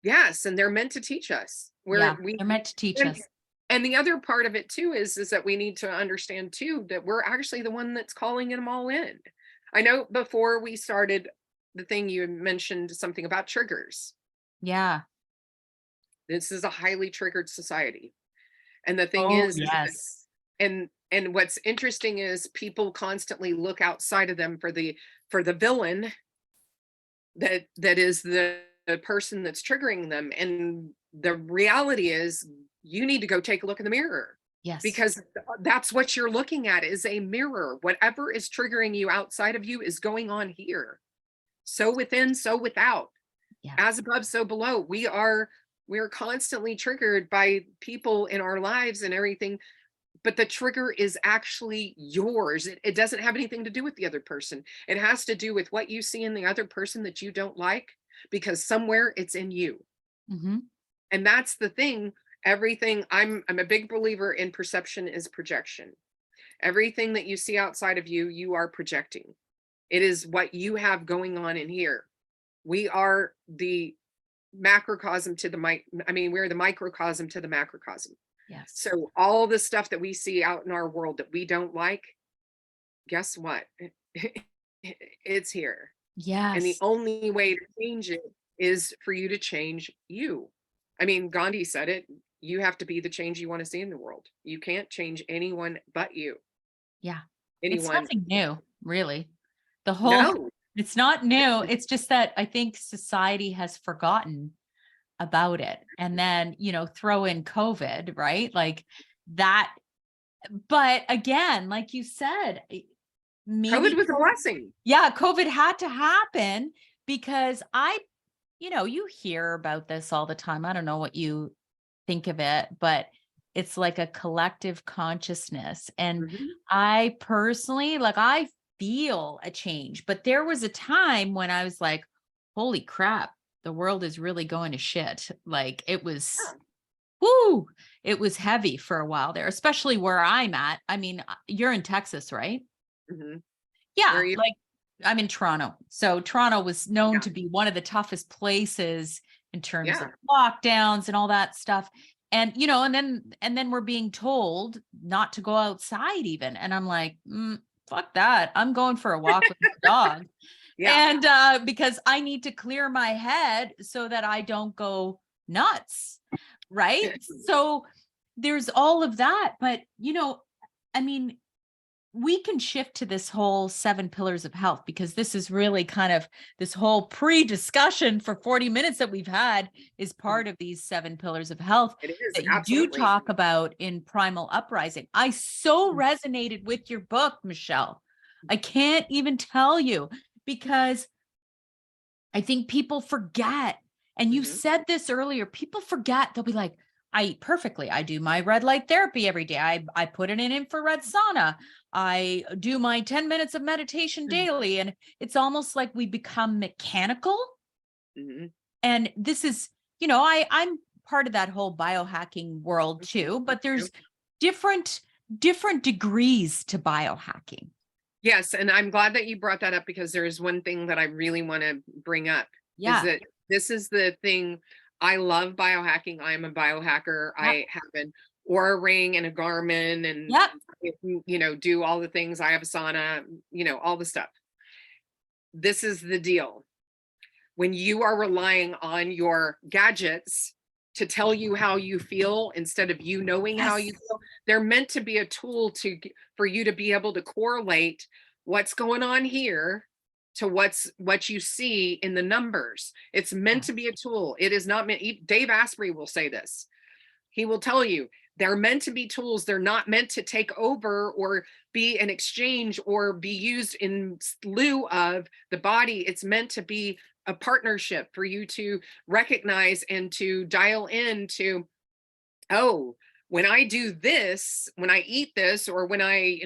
Yes, and they're meant to teach us. Yeah, they're meant to teach us. And the other part of it too is that we need to understand too that we're actually the one that's calling them all in. I know before we started the thing, you mentioned something about triggers. Yeah. This is a highly triggered society. And the thing Oh, is yes. and what's interesting is people constantly look outside of them for the villain that is the person that's triggering them. And the reality is you need to go take a look in the mirror. Yes. Because that's what you're looking at, is a mirror. Whatever is triggering you outside of you is going on here. So within, so without. Yeah. As above, so below. We're constantly triggered by people in our lives and everything, but the trigger is actually yours. It doesn't have anything to do with the other person. It has to do with what you see in the other person that you don't like, because somewhere it's in you. Mm-hmm. And that's the thing. Everything, I'm a big believer in perception is projection. Everything that you see outside of you, you are projecting. It is what you have going on in here. We are the macrocosm to we're the microcosm to the macrocosm. Yes. So all the stuff that we see out in our world that we don't like, guess what? It's here. Yes. And the only way to change it is for you to change you. I mean, Gandhi said it, you have to be the change you want to see in the world. You can't change anyone but you. Yeah. It's Anyone. nothing new, really. The whole No. it's not new. It's just that I think society has forgotten about it. And then, throw in COVID, right? Like that. But again, like you said, COVID maybe, was a blessing. yeah, COVID had to happen because you hear about this all the time. I don't know what you think of it, but it's like a collective consciousness. And Mhm. I personally, like, I feel a change, but there was a time when I was like, holy crap, the world is really going to shit. Like, it was, Yeah. whoo, it was heavy for a while there, especially where I'm at. I mean, you're in Texas, right? Mhm. Where Yeah, are you? like, I'm in Toronto. So Toronto was known Yeah. to be one of the toughest places in terms of Yeah. lockdowns and all that stuff. And and then we're being told not to go outside even. And I'm like, fuck that. I'm going for a walk with my dog. Yeah. And because I need to clear my head so that I don't go nuts. Right. So there's all of that. But I mean, we can shift to this whole 7 pillars of health, because this is really kind of this whole pre-discussion for 40 minutes that we've had is Mhm. part of these 7 pillars of health It is, that you do absolutely. talk about in Primal Uprising. I so Mhm. resonated with your book, Michelle. I can't even tell you, because I think people forget. And you Mhm. said this earlier, people forget. They'll be like, I eat perfectly. I do my red light therapy every day. I put in an infrared sauna. I do my 10 minutes of meditation Mhm. daily. And it's almost like we become mechanical. Mhm. And this is, I'm part of that whole biohacking world Mhm. too, Me but too. there's different different degrees to biohacking. Yes, and I'm glad that you brought that up because there is one thing that I really want to bring up is Yeah. that this is the thing. I love biohacking. I am a biohacker. Yep. I have an Aura ring and a Garmin and Yep. do all the things. I have a sauna, all the stuff. This is the deal. When you are relying on your gadgets to tell you how you feel instead of you knowing how Yes. you feel, they're meant to be a tool for you to be able to correlate what's going on here to what you see in the numbers. It's meant to be a tool. It is not meant. Dave Asprey will say this. He will tell you they're meant to be tools. They're not meant to take over or be an exchange or be used in lieu of the body. It's meant to be a partnership for you to recognize and to dial in to, oh, when I do this, when I eat this, or when I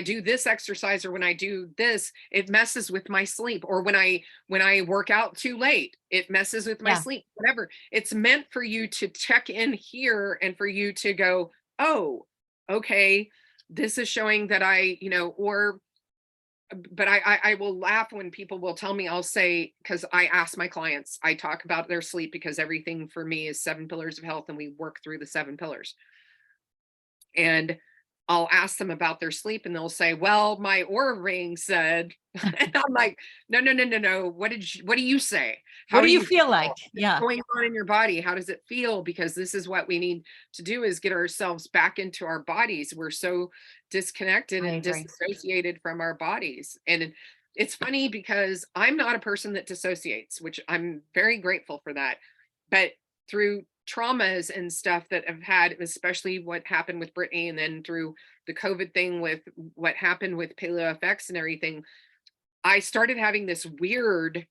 do this exercise, or when I do this, it messes with my sleep. Or when I work out too late, it messes with my Yeah. sleep, whatever. It's meant for you to check in here and for you to go, oh, okay, this is showing that or but I will laugh when people will tell me. I'll say, because I ask my clients, I talk about their sleep because everything for me is 7 pillars of health and we work through the 7 pillars. And I'll ask them about their sleep and they'll say, well, my Aura ring said, and I'm like, no, no, no, no, no. What do you say? What How do do you you feel feel? like? What's Yeah. going on in your body? How does it feel? Because this is what we need to do, is get ourselves back into our bodies. We're so disconnected I and agree. disassociated from our bodies. And it's funny because I'm not a person that dissociates, which I'm very grateful for that. But through traumas and stuff that have had, especially what happened with Brittany, and then through the COVID thing with what happened with Paleo FX and everything, I started having this weird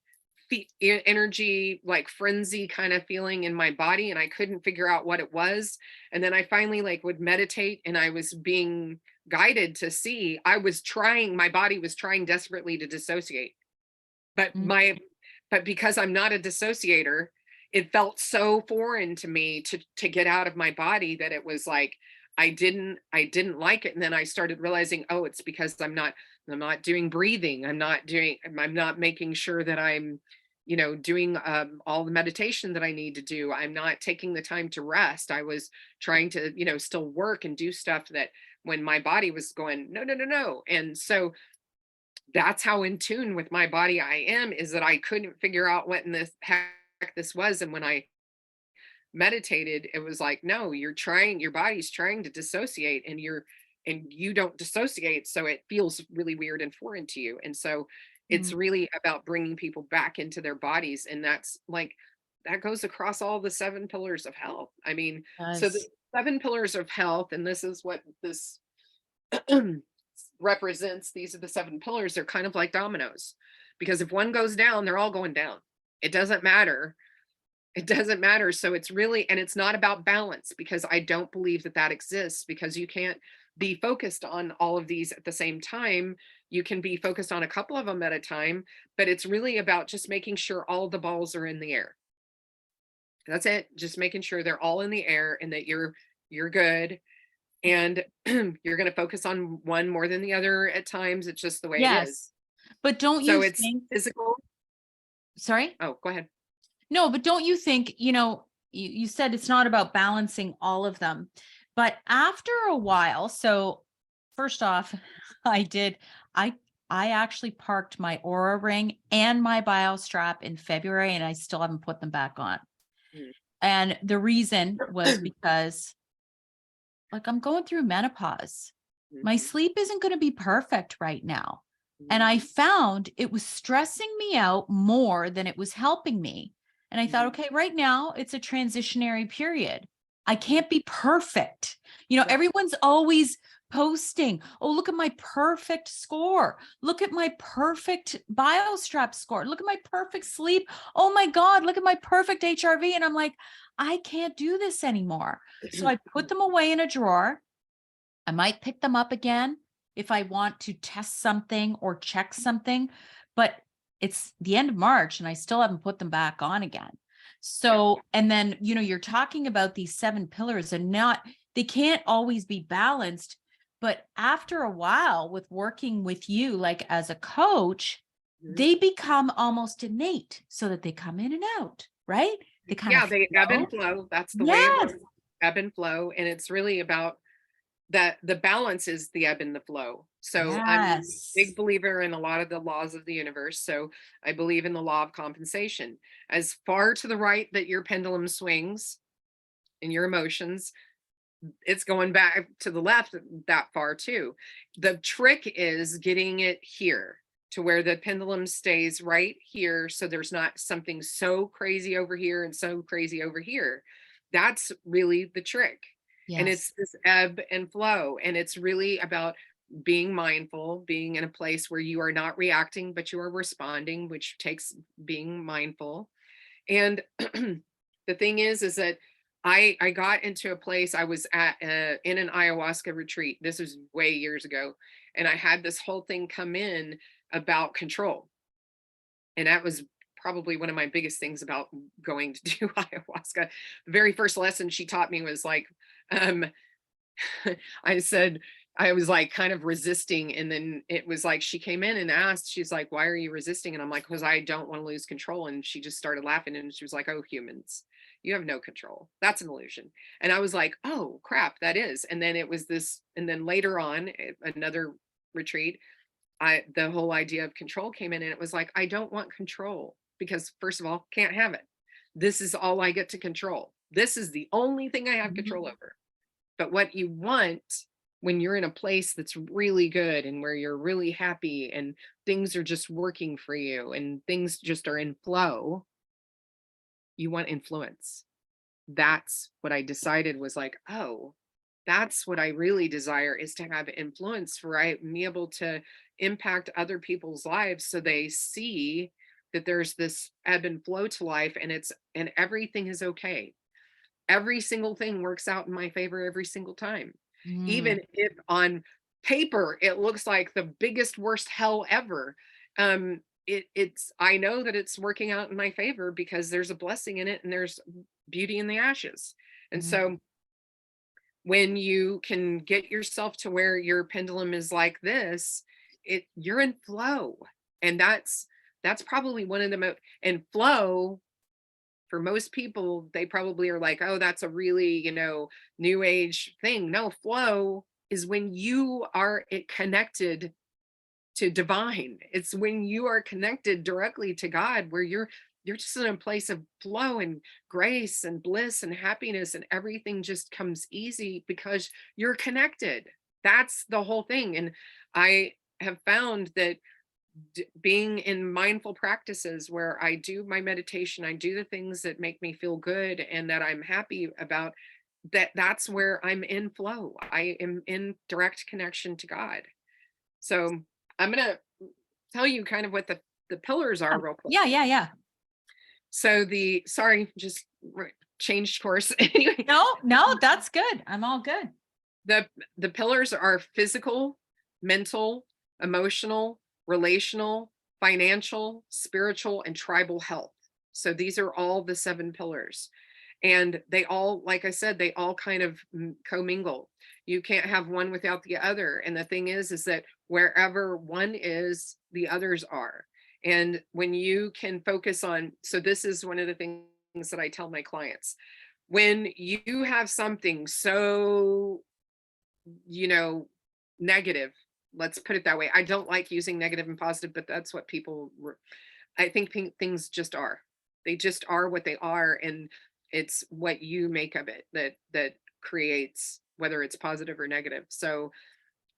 energy, like frenzy kind of feeling in my body, and I couldn't figure out what it was. And then I finally like would meditate, and I was being guided to see my body was trying desperately to dissociate. But Mm. because I'm not a dissociator, it felt so foreign to me to get out of my body that it was like I didn't like it. And then I started realizing, oh, it's because I'm not doing breathing. I'm not making sure that I'm, doing all the meditation that I need to do. I'm not taking the time to rest. I was trying to, still work and do stuff that when my body was going, no, no, no, no. And so that's how in tune with my body I am, is that I couldn't figure out what in the heck this was. And when I meditated, it was like, no, your body's trying to dissociate, and you don't dissociate, so it feels really weird and foreign to you. And so it's Mm, really about bringing people back into their bodies, and that's like that goes across all the 7 pillars of health. I mean, so the does. 7 pillars of health, and this is what this represents. These are the 7 pillars. They're kind of like dominoes, because if one goes down, they're all going down. It doesn't matter. It doesn't matter. So it's really, and it's not about balance, because I don't believe that that exists, because you can't be focused on all of these at the same time. You can be focused on a couple of them at a time, but it's really about just making sure all the balls are in the air. That's it. Just making sure they're all in the air and that you're good. And you're going to focus on one more than the other at times. It's just the way it is. Yes. But don't So you it's think, physical. sorry? Oh, go ahead. No, but don't you think, you said it's not about balancing all of them, but after a while, so first off, I did, I, I actually parked my Aura ring and my bio strap in February and I still haven't put them back on. And the reason was Mhm. because like I'm going through menopause. My Mhm. sleep isn't going to be perfect right now. And I Mhm. found it was stressing me out more than it was helping me. And I thought, Mhm. okay, right now it's a transitionary period. I Mhm. can't be perfect. Right. Everyone's always posting, oh, look at my perfect score. Look at my perfect biostrap score. Look at my perfect sleep. Oh my God, look at my perfect HRV. And I'm like, I can't do this anymore. So I put them away in a drawer. I might pick them up again if I want to test something or check something, but it's the end of March and I still haven't put them back on again. Yeah. So, and then, you're talking about these 7 pillars and they can't always be balanced. But after a while with working with you, like as a coach, Mhm. they become almost innate so that they come in and out, right? They kind of Yeah, they ebb and flow. flow. That's the way it Yes. works. Ebb and flow. And it's really about that the balance is the ebb and the flow. So I'm a Yes. big believer in a lot of the laws of the universe. So I believe in the law of compensation. As far to the right that your pendulum swings in your emotions, it's going back to the left that far too. The trick is getting it here to where the pendulum stays right here. So there's not something so crazy over here and so crazy over here. That's really the trick. And Yes. it's this ebb and flow. And it's really about being mindful, being in a place where you are not reacting, but you are responding, which takes being mindful. And the thing is that I got into a place. I was at in an ayahuasca retreat. This was way years ago, and I had this whole thing come in about control, and that was probably one of my biggest things about going to do ayahuasca. The very first lesson she taught me was like, um, I said, I was like kind of resisting. And then it was like she came in and asked, she's like, why are you resisting? And I'm like, because I don't want to lose control. And she just started laughing and she was like, oh, humans, you have no control. That's an illusion. And I was like, oh, crap, that is. And then it was this. And then later on, another retreat, the whole idea of control came in and it was like, I don't want control because, first of all, can't have it. This is all I get to control. This is the only thing I have control Mhm. over. But what you want when you're in a place that's really good and where you're really happy and things are just working for you and things just are in flow, you want influence. That's what I decided was like, oh, that's what I really desire is to have influence for me able to impact other people's lives so they see that there's this ebb and flow to life and everything is okay. Every single thing works out in my favor every single time. Mm, Even if on paper it looks like the biggest worst hell ever. It's I know that it's working out in my favor because there's a blessing in it and there's beauty in the ashes. And mhm. so when you can get yourself to where your pendulum is like this, you're in flow. And that's probably one of the most and flow for most people, they probably are like, oh, that's a really, new age thing. No, flow is when you are connected to divine. It's when you are connected directly to God, where you're you're just in a place of flow and grace and bliss and happiness, and everything just comes easy because you're connected. That's the whole thing. And I have found that being in mindful practices where I do my meditation, I do the things that make me feel good and that I'm happy about, that's where I'm in flow. I am in direct connection to God. So I'm going to tell you kind of what the pillars are real quick. Yeah, yeah, yeah. So sorry, just changed course. Anyway, No, no, that's good. I'm all good. the the pillars are physical, mental, emotional, relational, financial, spiritual, and tribal health. So these are all the 7 pillars. And they all, like I said, they all kind of commingle. You can't have one without the other. And the thing is that wherever one is, the others are. And when you can focus on, so this is one of the things that I tell my clients, when you have something so, you know, negative, let's put it that way. I don't like using negative and positive, but that's what I think things just are. They just are what they are. And it's what you make of it that creates whether it's positive or negative. So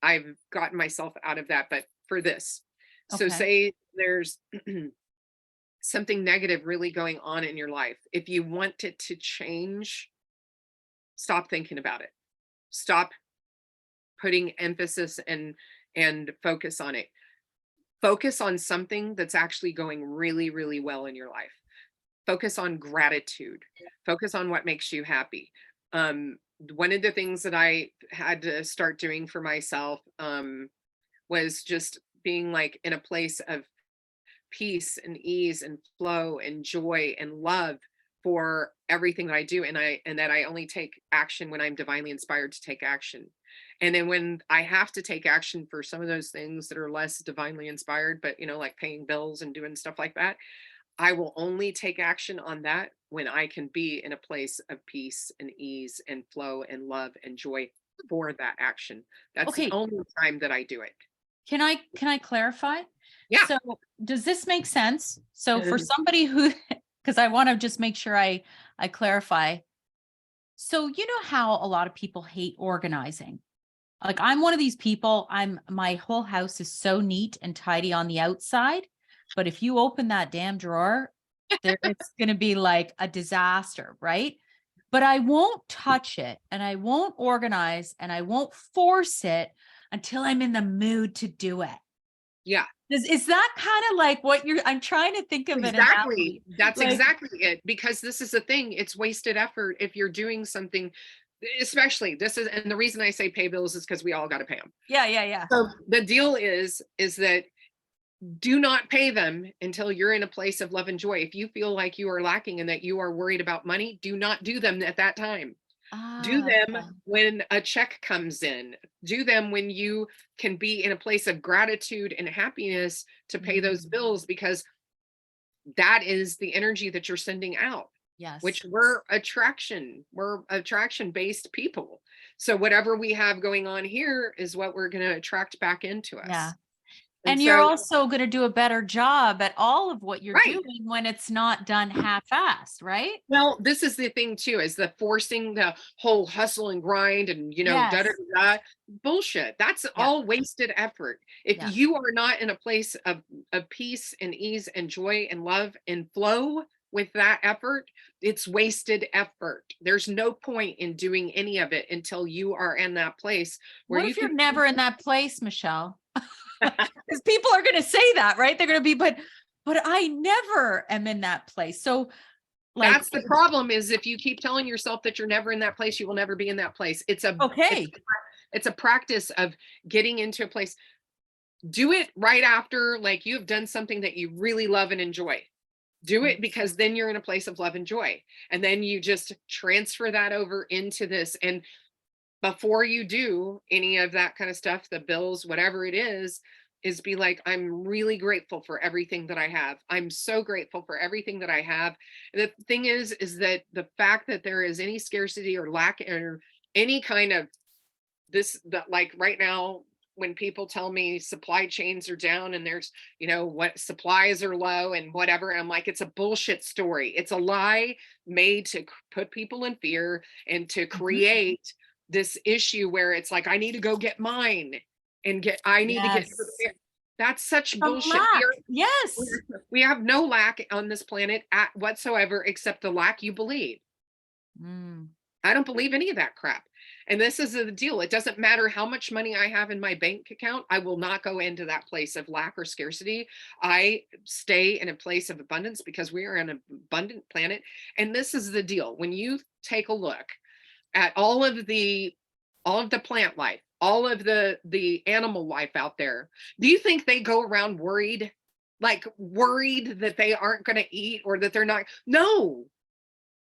I've gotten myself out of that. But for this, so Okay. say there's something negative really going on in your life. If you want it to change, stop thinking about it. Stop putting emphasis and focus on it. Focus on something that's actually going really, really well in your life. Focus on gratitude. Focus on what makes you happy. One of the things that I had to start doing for myself was just being like in a place of peace and ease and flow and joy and love for everything that I do, and that I only take action when I'm divinely inspired to take action. And then when I have to take action for some of those things that are less divinely inspired, but like paying bills and doing stuff like that, I will only take action on that when I can be in a place of peace and ease and flow and love and joy for that action. That's the Okay. only time that I do it. Can I clarify? Yeah. So does this make sense? So for Mhm. somebody who, because I want to just make sure I clarify. So you know how a lot of people hate organizing. Like I'm one of these people, my whole house is so neat and tidy on the outside, but if you open that damn drawer, it's going to be like a disaster, right? But I won't touch it and I won't organize and I won't force it until I'm in the mood to do it. Yeah. Is that kind of like what I'm trying to think of an Exactly. analogy. That's Like, exactly it. Because this is the thing, it's wasted effort if you're doing something, especially this is, and the reason I say pay bills is because we all got to pay them. yeah, yeah, yeah. So the deal is that do not pay them until you're in a place of love and joy. If you feel like you are lacking and that you are worried about money, do not do them at that time. Do Ah, them okay. when a check comes in. Do them when you can be in a place of gratitude and happiness to pay those Mm, bills, because that is the energy that you're sending out, which yes. we're attraction based people. So whatever we have going on here is what we're going to attract back into Yeah. us. And And you're so, also going to do a better job at all of what you're right. doing when it's not done half-assed, right? Well, this is the thing too, is the forcing the whole hustle and grind and da da Yes. da bullshit. That's Yeah. all wasted effort. If Yeah. you are not in a place of peace and ease and joy and love and flow with that effort, it's wasted effort. There's no point in doing any of it until you are in that place where What you if can. you're never in that place, Michelle? Because people are going to say that, right? They're going to be, but I never am in that place. So like, That's the problem, is if you keep telling yourself that you're never in that place, you will never be in that place. okay. It's a practice of getting into a place. Do it right after, like, you have done something that you really love and enjoy. Do Mm, it, because then you're in a place of love and joy. And then you just transfer that over into this. And before you do any of that kind of stuff, the bills, whatever it is be like, I'm really grateful for everything that I have. I'm so grateful for everything that I have. And the thing is that the fact that there is any scarcity or lack or any kind of this, that like right now, when people tell me supply chains are down and there's, what supplies are low and whatever, I'm like, it's a bullshit story. It's a lie made to put people in fear and to Mhm. create this issue where it's like, I need to go get mine and I need to get Yes. that's such From bullshit. lack. Yes. We have no lack on this planet whatsoever except the lack you believe. Mm. I don't believe any of that crap. And this is the deal. It doesn't matter how much money I have in my bank account. I will not go into that place of lack or scarcity. I stay in a place of abundance because we are an abundant planet. And this is the deal. When you take a look at all of the plant life, all of the animal life out there, do you think they go around worried? Like worried that they aren't going to eat or that they're not? No,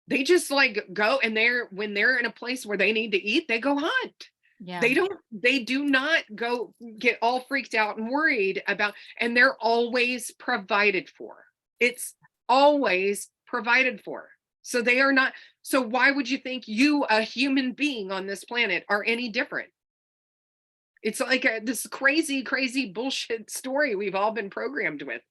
they just like go and when they're in a place where they need to eat, they go hunt. Yeah. They do not go get all freaked out and worried about, and they're always provided for. It's always provided for. So they are not, so why would you think you, a human being on this planet, are any different? It's like this crazy, crazy bullshit story we've all been programmed with,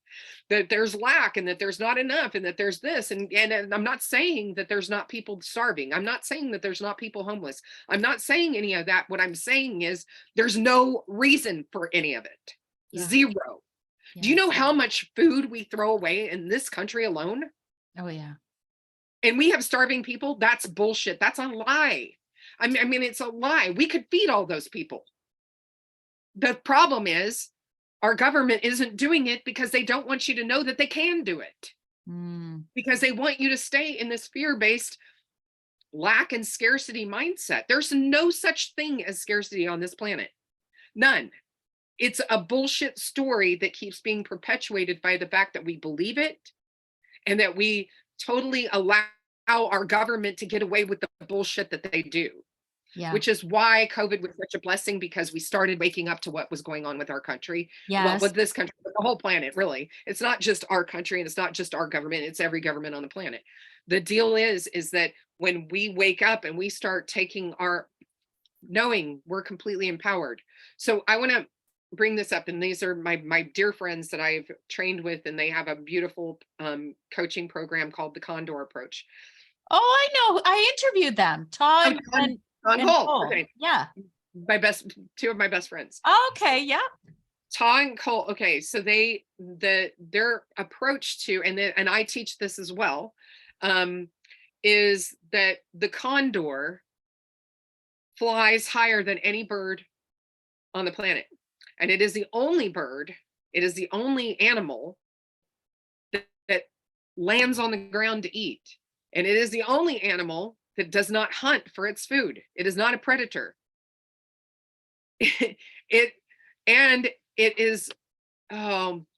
that there's lack and that there's not enough and that there's this. And I'm not saying that there's not people starving. I'm not saying that there's not people homeless. I'm not saying any of that. What I'm saying is there's no reason for any of it. Yeah. Zero. Do you Yes. know how much food we throw away in this country alone? Oh, yeah. And we have starving people? That's bullshit. That's a lie. I mean, it's a lie. We could feed all those people. The problem is our government isn't doing it because they don't want you to know that they can do it, Mm. because they want you to stay in this fear-based lack and scarcity mindset. There's no such thing as scarcity on this planet. None. It's a bullshit story that keeps being perpetuated by the fact that we believe it and that we totally allow our government to get away with the bullshit that they do, Yeah. which is why COVID was such a blessing, because we started waking up to what was going on with our country. Well, Yes. with this country, with the whole planet, really. It's not just our country and it's not just our government, it's every government on the planet. The deal is that when we wake up and we start taking our knowing we're completely empowered. So I want to bring this up, and these are my dear friends that I've trained with, and they have a beautiful coaching program called the Condor Approach. Oh, I know. I interviewed them, Todd On and Cole. Cole. Okay. Yeah. Two of my best friends. Okay. Yeah. Todd and Cole. Okay. So their approach to, and I teach this as well, is that the condor flies higher than any bird on the planet. And it is the only bird, it is the only animal that lands on the ground to eat. And it is the only animal that does not hunt for its food. It is not a predator. it and it is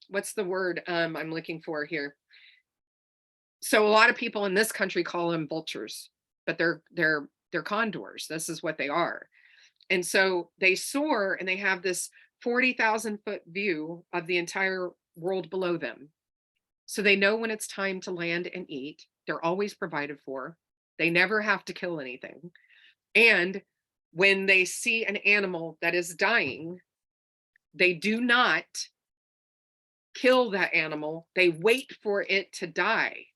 what's the word I'm looking for here? So a lot of people in this country call them vultures, but they're condors. This is what they are. And so they soar and they have this 40,000-foot view of the entire world below them. So they know when it's time to land and eat. They're always provided for. They never have to kill anything. And when they see an animal that is dying, they do not kill that animal. They wait for it to die,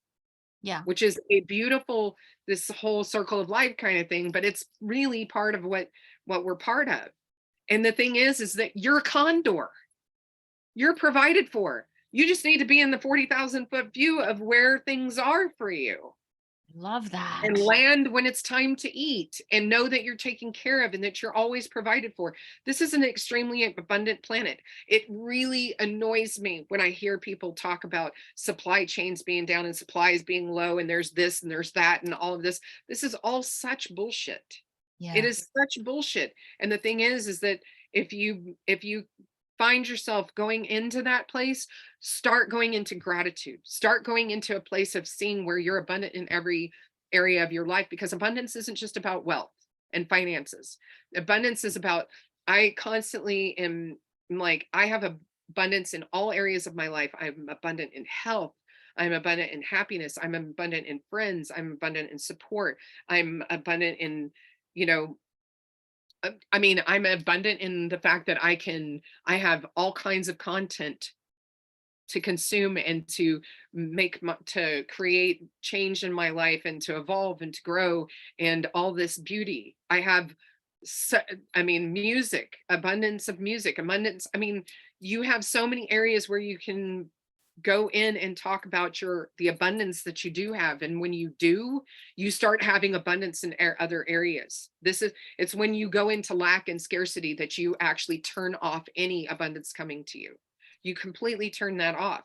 Yeah. which is a beautiful, this whole circle of life kind of thing, but it's really part of what we're part of. And the thing is that you're a condor. You're provided for. You just need to be in the 40,000-foot view of where things are for you, Love that. and land when it's time to eat, and know that you're taken care of and that you're always provided for. This is an extremely abundant planet. It really annoys me when I hear people talk about supply chains being down and supplies being low, and there's this and there's that and all of this. This is all such bullshit. It Yeah. is such bullshit. And the thing is that if you find yourself going into that place, start going into gratitude. Start going into a place of seeing where you're abundant in every area of your life, because abundance isn't just about wealth and finances. Abundance is about, I constantly am like, I have abundance in all areas of my life. I'm abundant in health. I'm abundant in happiness. I'm abundant in friends. I'm abundant in support. I'm abundant in, you know, I mean, I'm abundant in the fact that I have all kinds of content to consume and to to create change in my life and to evolve and to grow and all this beauty. I have, so, I mean, music, abundance of music, abundance. I mean, you have so many areas where you can go in and talk about the abundance that you do have, and when you do, you start having abundance in other areas. It's when you go into lack and scarcity that you actually turn off any abundance coming to you. You completely turn that off.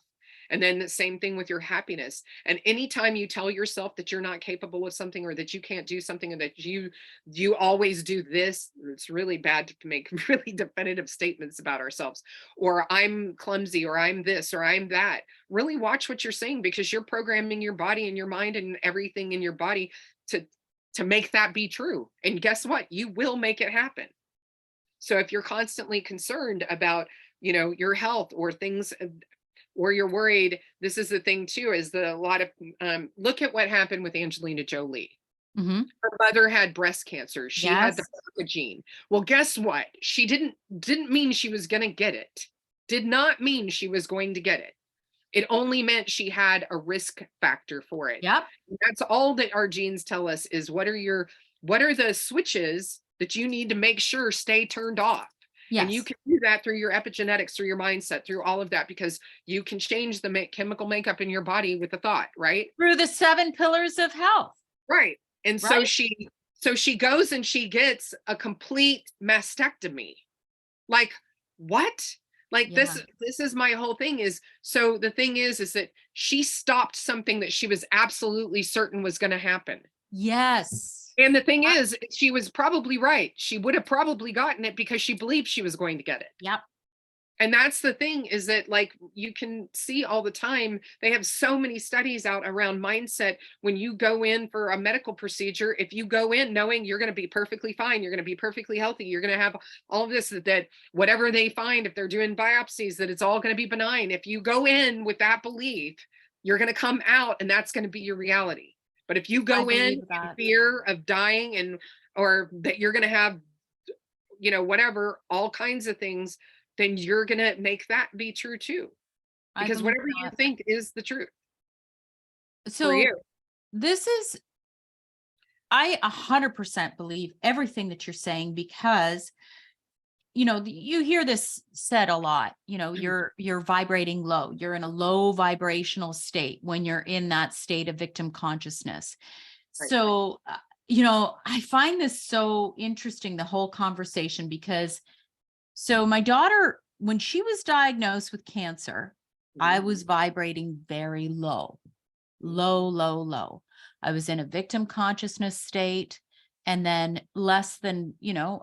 And then the same thing with your happiness. And anytime you tell yourself that you're not capable of something, or that you can't do something, and that you always do this, it's really bad to make really definitive statements about ourselves, or I'm clumsy, or I'm this, or I'm that. Really watch what you're saying, because you're programming your body and your mind and everything in your body to make that be true. And guess what? You will make it happen. So if you're constantly concerned about, your health or things, or you're worried, this is the thing too, is that a lot of, look at what happened with Angelina Jolie. Hmm. Her mother had breast cancer. She had the Yes. BRCA gene. Well, guess what? She didn't mean she was going to get it. Did not mean she was going to get it. It only meant she had a risk factor for it. Yep. That's all that our genes tell us, is what are the switches that you need to make sure stay turned off. And you Yes. can do that through your epigenetics, through your mindset, through all of that, because you can change the chemical makeup in your body with a thought, right? Through the 7 pillars of health, Right. And right? so she goes and she gets a complete mastectomy. Like, what? Like, Yeah. this is my whole thing. Is so the thing is that she stopped something that she was absolutely certain was going to happen. Yes. And the thing is, she was probably right. She would have probably gotten it because she believed she was going to get it. Yep. And that's the thing, is that, like, you can see all the time, they have so many studies out around mindset. When you go in for a medical procedure, if you go in knowing you're going to be perfectly fine, you're going to be perfectly healthy, you're going to have all of this, that whatever they find, if they're doing biopsies, that it's all going to be benign. If you go in with that belief, you're going to come out and that's going to be your reality. But if you I go in believe that. fear of dying, or that you're going to have, whatever, all kinds of things, then you're going to make that be true too. I Because believe whatever you that. think is the truth for So you. this is, I 100% believe everything that you're saying, because you hear this said a lot. You're vibrating low. You're in a low vibrational state when you're in that state of victim consciousness. Right. So I find this so interesting, the whole conversation, because so my daughter, when she was diagnosed with cancer, I Mhm. was vibrating very low, Mhm. low, low, low. I was in a victim consciousness state. And then less than,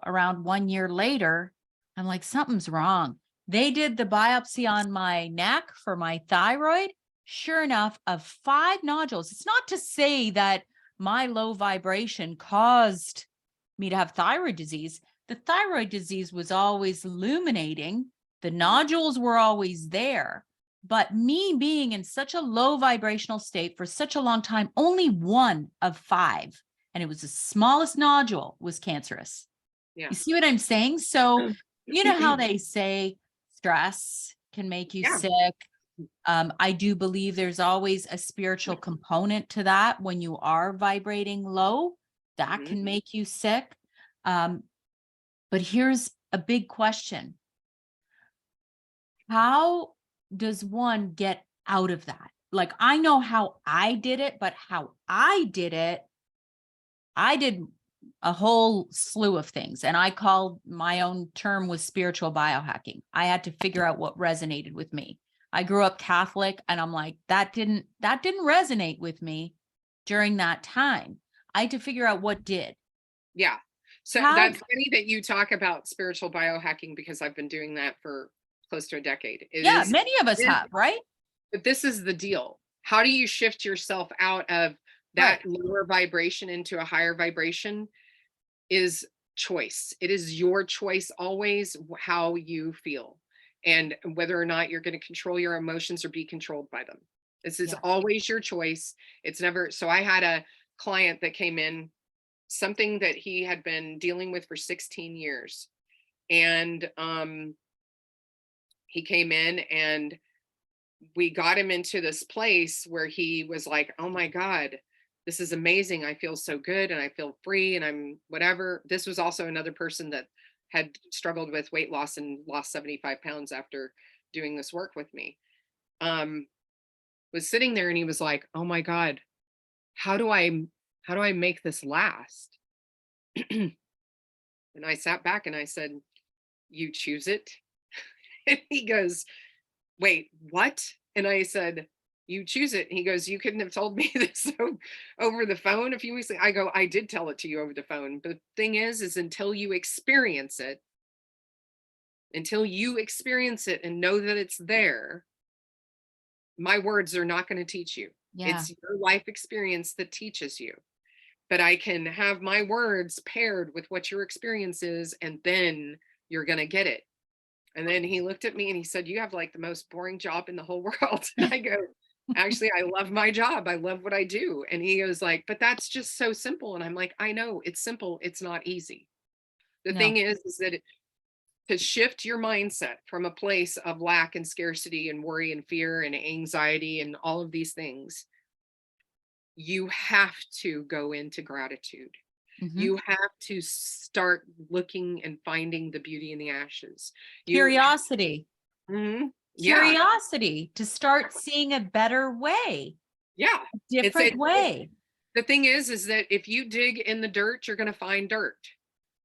around 1 year later, I'm like, something's wrong. They did the biopsy on my neck for my thyroid. Sure enough, of 5 nodules. It's not to say that my low vibration caused me to have thyroid disease. The thyroid disease was always illuminating. The nodules were always there. But me being in such a low vibrational state for such a long time, only 1 of 5, and it was the smallest nodule, was cancerous. Yeah. You see what I'm saying? So, you know how they say stress can make you Yeah. sick. I do believe there's always a spiritual component to that. When you are vibrating low, that Mhm. can make you sick. Um, but here's a big question. How does one get out of that? Like, I know how I did it, but how I did it, I did a whole slew of things. And I called my own term was spiritual biohacking. I had to figure out what resonated with me. I grew up Catholic, and I'm like, that didn't resonate with me during that time. I had to figure out what did. Yeah. So How? that's funny that you talk about spiritual biohacking, because I've been doing that for close to a decade. Yeah, many of us have, right? But this is the deal. How do you shift yourself out of Right. that lower vibration into a higher vibration? Is choice. It is your choice always, how you feel, and whether or not you're going to control your emotions or be controlled by them. This is Yeah. always your choice. It's never. So I had a client that came in something that he had been dealing with for 16 years. And he came in and we got him into this place where he was like, oh my God, this is amazing. I feel so good and I feel free and I'm whatever. This was also another person that had struggled with weight loss and lost 75 pounds after doing this work with me. Um, was sitting there and he was like, oh my God, how do I make this last? And I sat back and I said, you choose it. And he goes, wait, what? And I said, you choose it. And he goes, you couldn't have told me this over the phone a few weeks ago. I go, I did tell it to you over the phone. But the thing is until you experience it, and know that it's there, my words are not going to teach you. Yeah. It's your life experience that teaches you. But I can have my words paired with what your experience is, and then you're going to get it. And then he looked at me and he said, you have like the most boring job in the whole world. And I go, actually, I love my job. I love what I do. And he goes like, but that's just so simple. And I'm like, I know it's simple. It's not easy. The No. thing is that to shift your mindset from a place of lack and scarcity and worry and fear and anxiety and all of these things, you have to go into gratitude. Mhm. You have to start looking and finding the beauty in the ashes. You, Curiosity. Mhm. Yeah, Curiosity to start seeing a better way, yeah. a It's different way. the thing is that if you dig in the dirt, you're going to find dirt.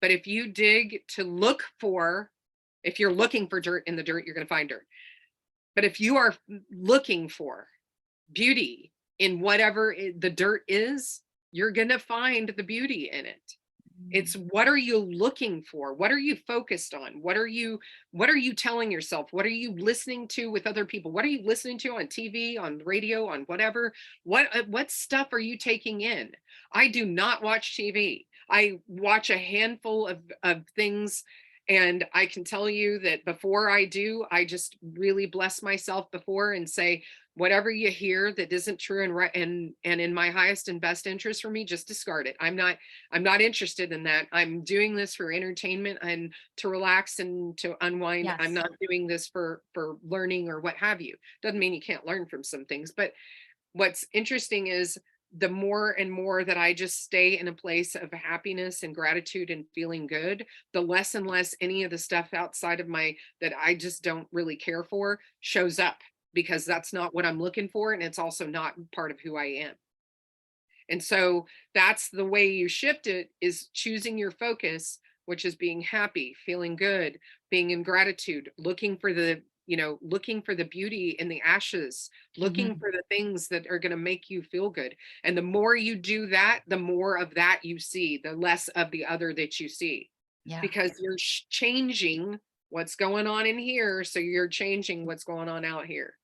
But if you dig to look for, if you're looking for dirt in the dirt, you're going to find dirt. But if you are looking for beauty in whatever the dirt is, you're going to find the beauty in it. It's what are you looking for? What are you focused on? What are you telling yourself? What are you listening to with other people? What are you listening to on TV, on radio, on whatever? What stuff are you taking in? I do not watch TV. I watch a handful of things, and I can tell you that before I do, I just really bless myself before and say, whatever you hear that isn't true and in my highest and best interest for me, just discard it. I'm not interested in that. I'm doing this for entertainment and to relax and to unwind. I'm Yes. not doing this for learning or what have you. Doesn't mean you can't learn from some things, but what's interesting is the more and more that I just stay in a place of happiness and gratitude and feeling good, the less and less any of the stuff outside of my that I just don't really care for shows up, because that's not what I'm looking for. And it's also not part of who I am. And so that's the way you shift it, is choosing your focus, which is being happy, feeling good, being in gratitude, looking for the beauty in the ashes, looking Mhm. for the things that are going to make you feel good. And the more you do that, the more of that you see, the less of the other that you see, Yeah. because you're changing what's going on in here. So you're changing what's going on out here.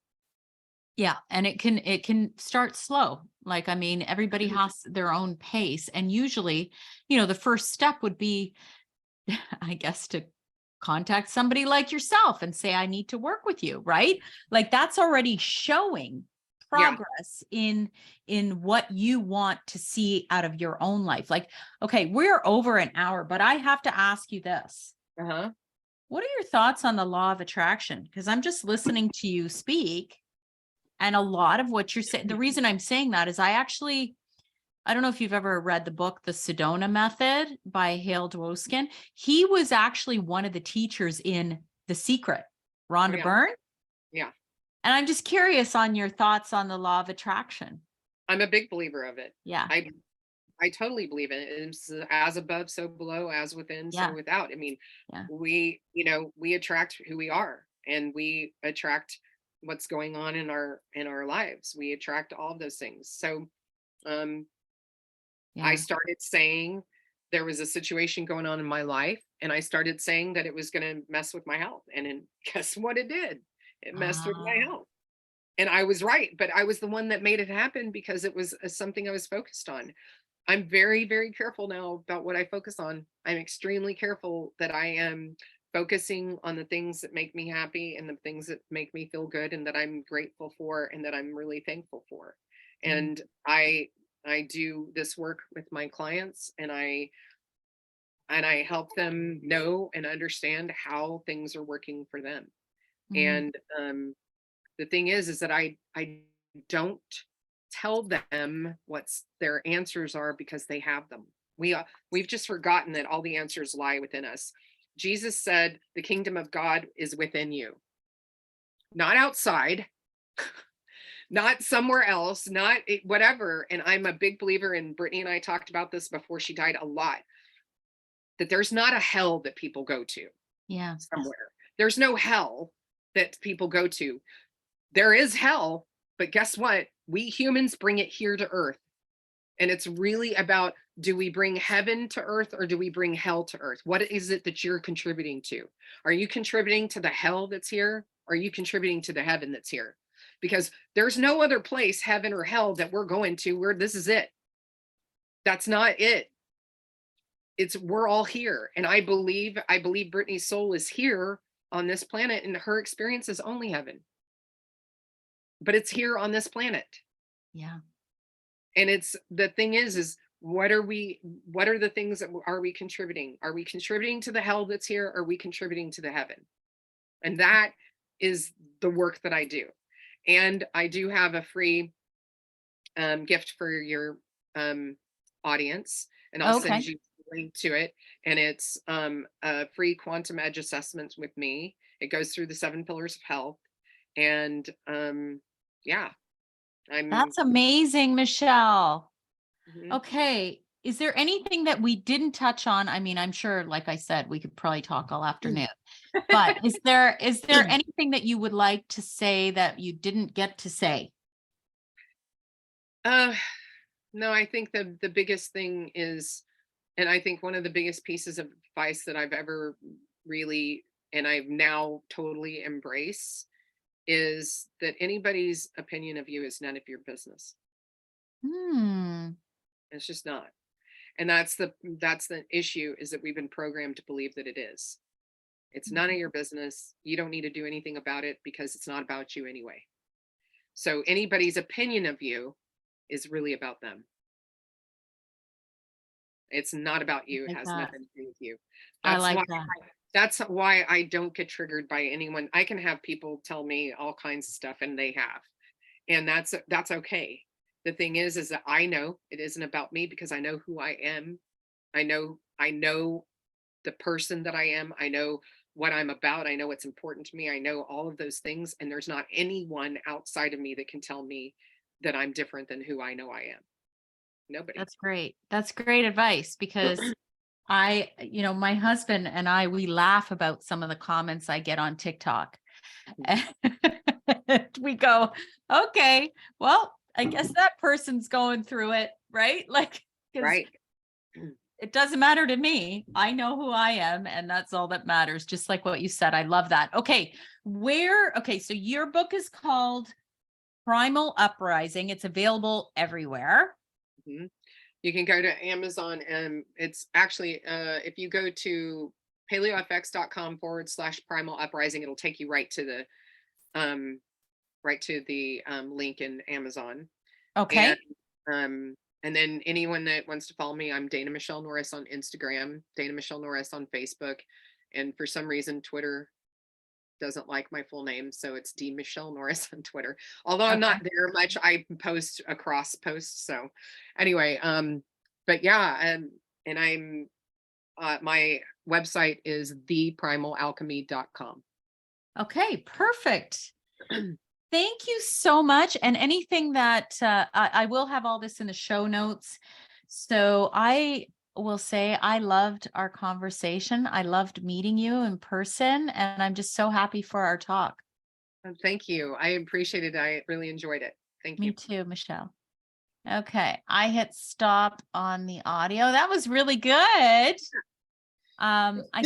Yeah, and it can start slow. Like, I mean, everybody has their own pace, and usually, the first step would be, I guess, to contact somebody like yourself and say, I need to work with you, right? Like, that's already showing Yeah. progress in what you want to see out of your own life. Like, okay, we're over an hour, but I have to ask you this. Uh-huh. What are your thoughts on the law of attraction? Because I'm just listening to you speak. And a lot of what you're saying, the reason I'm saying that is I don't know if you've ever read the book, The Sedona Method by Hale Dwoskin. He was actually one of the teachers in The Secret, Oh Rhonda yeah. Byrne. Yeah. And I'm just curious on your thoughts on the law of attraction. I'm a big believer of it. Yeah. I I totally believe in it. It's as above, so below, as within, so Yeah. without. I mean, Yeah. we attract who we are, and we attract what's going on in our lives. We attract all of those things. So um I Yeah. started saying there was a situation going on in my life, and I started saying that it was going to mess with my health. And then guess what it did? It messed with my Ah, health. And I was right, but I was the one that made it happen because it was something I was focused on. I'm very, very careful now about what I focus on. I'm extremely careful that I am focusing on the things that make me happy and the things that make me feel good and that I'm grateful for and that I'm really thankful for. mm, And I I do this work with my clients, and I help them know and understand how things are working for them. Mhm. And the thing is that I don't tell them what's their answers are because they have them. We've just forgotten that all the answers lie within us. Jesus said, "The kingdom of God is within you, not outside, not somewhere else, not whatever." And I'm a big believer, and Brittany and I talked about this before she died a lot, that there's not a hell that people go to Yeah. somewhere. There's no hell that people go to. There is hell, but guess what? We humans bring it here to earth. And it's really about, do we bring heaven to earth or do we bring hell to earth? What is it that you're contributing to? Are you contributing to the hell that's here? Or are you contributing to the heaven that's here? Because there's no other place, heaven or hell, that we're going to where this is it. That's not it. It's, we're all here. And I believe Brittany's soul is here on this planet, and her experience is only heaven. But it's here on this planet. Yeah. And it's, the thing is what are the things that are we contributing? Are we contributing to the hell that's here? Or are we contributing to the heaven? And that is the work that I do. And I do have a free gift for your audience, and I'll send Okay. you a link to it. And it's a free quantum edge assessment with me. It goes through the 7 pillars of health. And yeah, I'm That's amazing, Michelle. mhm. Okay. Is there anything that we didn't touch on? I mean, I'm sure, like I said, we could probably talk all afternoon. But is there anything that you would like to say that you didn't get to say? uh no, I think the biggest thing is, and I think one of the biggest pieces of advice that I've ever really, and I've now totally embrace, is that anybody's opinion of you is none of your business. Hmm. It's just not. And that's the issue, is that we've been programmed to believe that it is. It's none of your business. You don't need to do anything about it because it's not about you anyway. So anybody's opinion of you is really about them. It's not about I you. It like has that. nothing to do with you. I That's like why that. that's why I don't get triggered by anyone. I can have people tell me all kinds of stuff, and they have. And that's okay. The thing is that I know it isn't about me because I know who I am. I know the person that I am. I know what I'm about. I know what's important to me. I know all of those things, and there's not anyone outside of me that can tell me that I'm different than who I know I am. Nobody. That's great. That's great advice because my husband and I, we laugh about some of the comments I get on TikTok. Mhm. And we go, okay, well, I guess that person's going through it, right? Like, because Right. it doesn't matter to me. I know who I am, and that's all that matters. Just like what you said. I love that. Okay, so your book is called Primal Uprising. It's available everywhere. Mhm. You can go to Amazon, and it's actually, if you go to paleofx.com/primal uprising, it'll take you um, right to the link in Amazon. And Okay. um, and then anyone that wants to follow me, I'm Dana Michelle Norris on Instagram, Dana Michelle Norris on Facebook, and for some reason Twitter doesn't like my full name, so it's D Michelle Norris on Twitter. Although I'm not Okay. there much, I post across posts. So anyway, but yeah, and I'm my website is theprimalalchemy.com. Okay. Perfect. Thank you so much. And anything that I will have all this in the show notes. So I will say I loved our conversation. I loved meeting you in person, and I'm just so happy for our talk. Thank you. I appreciate it. I really enjoyed it. Thank Me you. too, Michelle. Okay, I hit stop on the audio. That was really good. I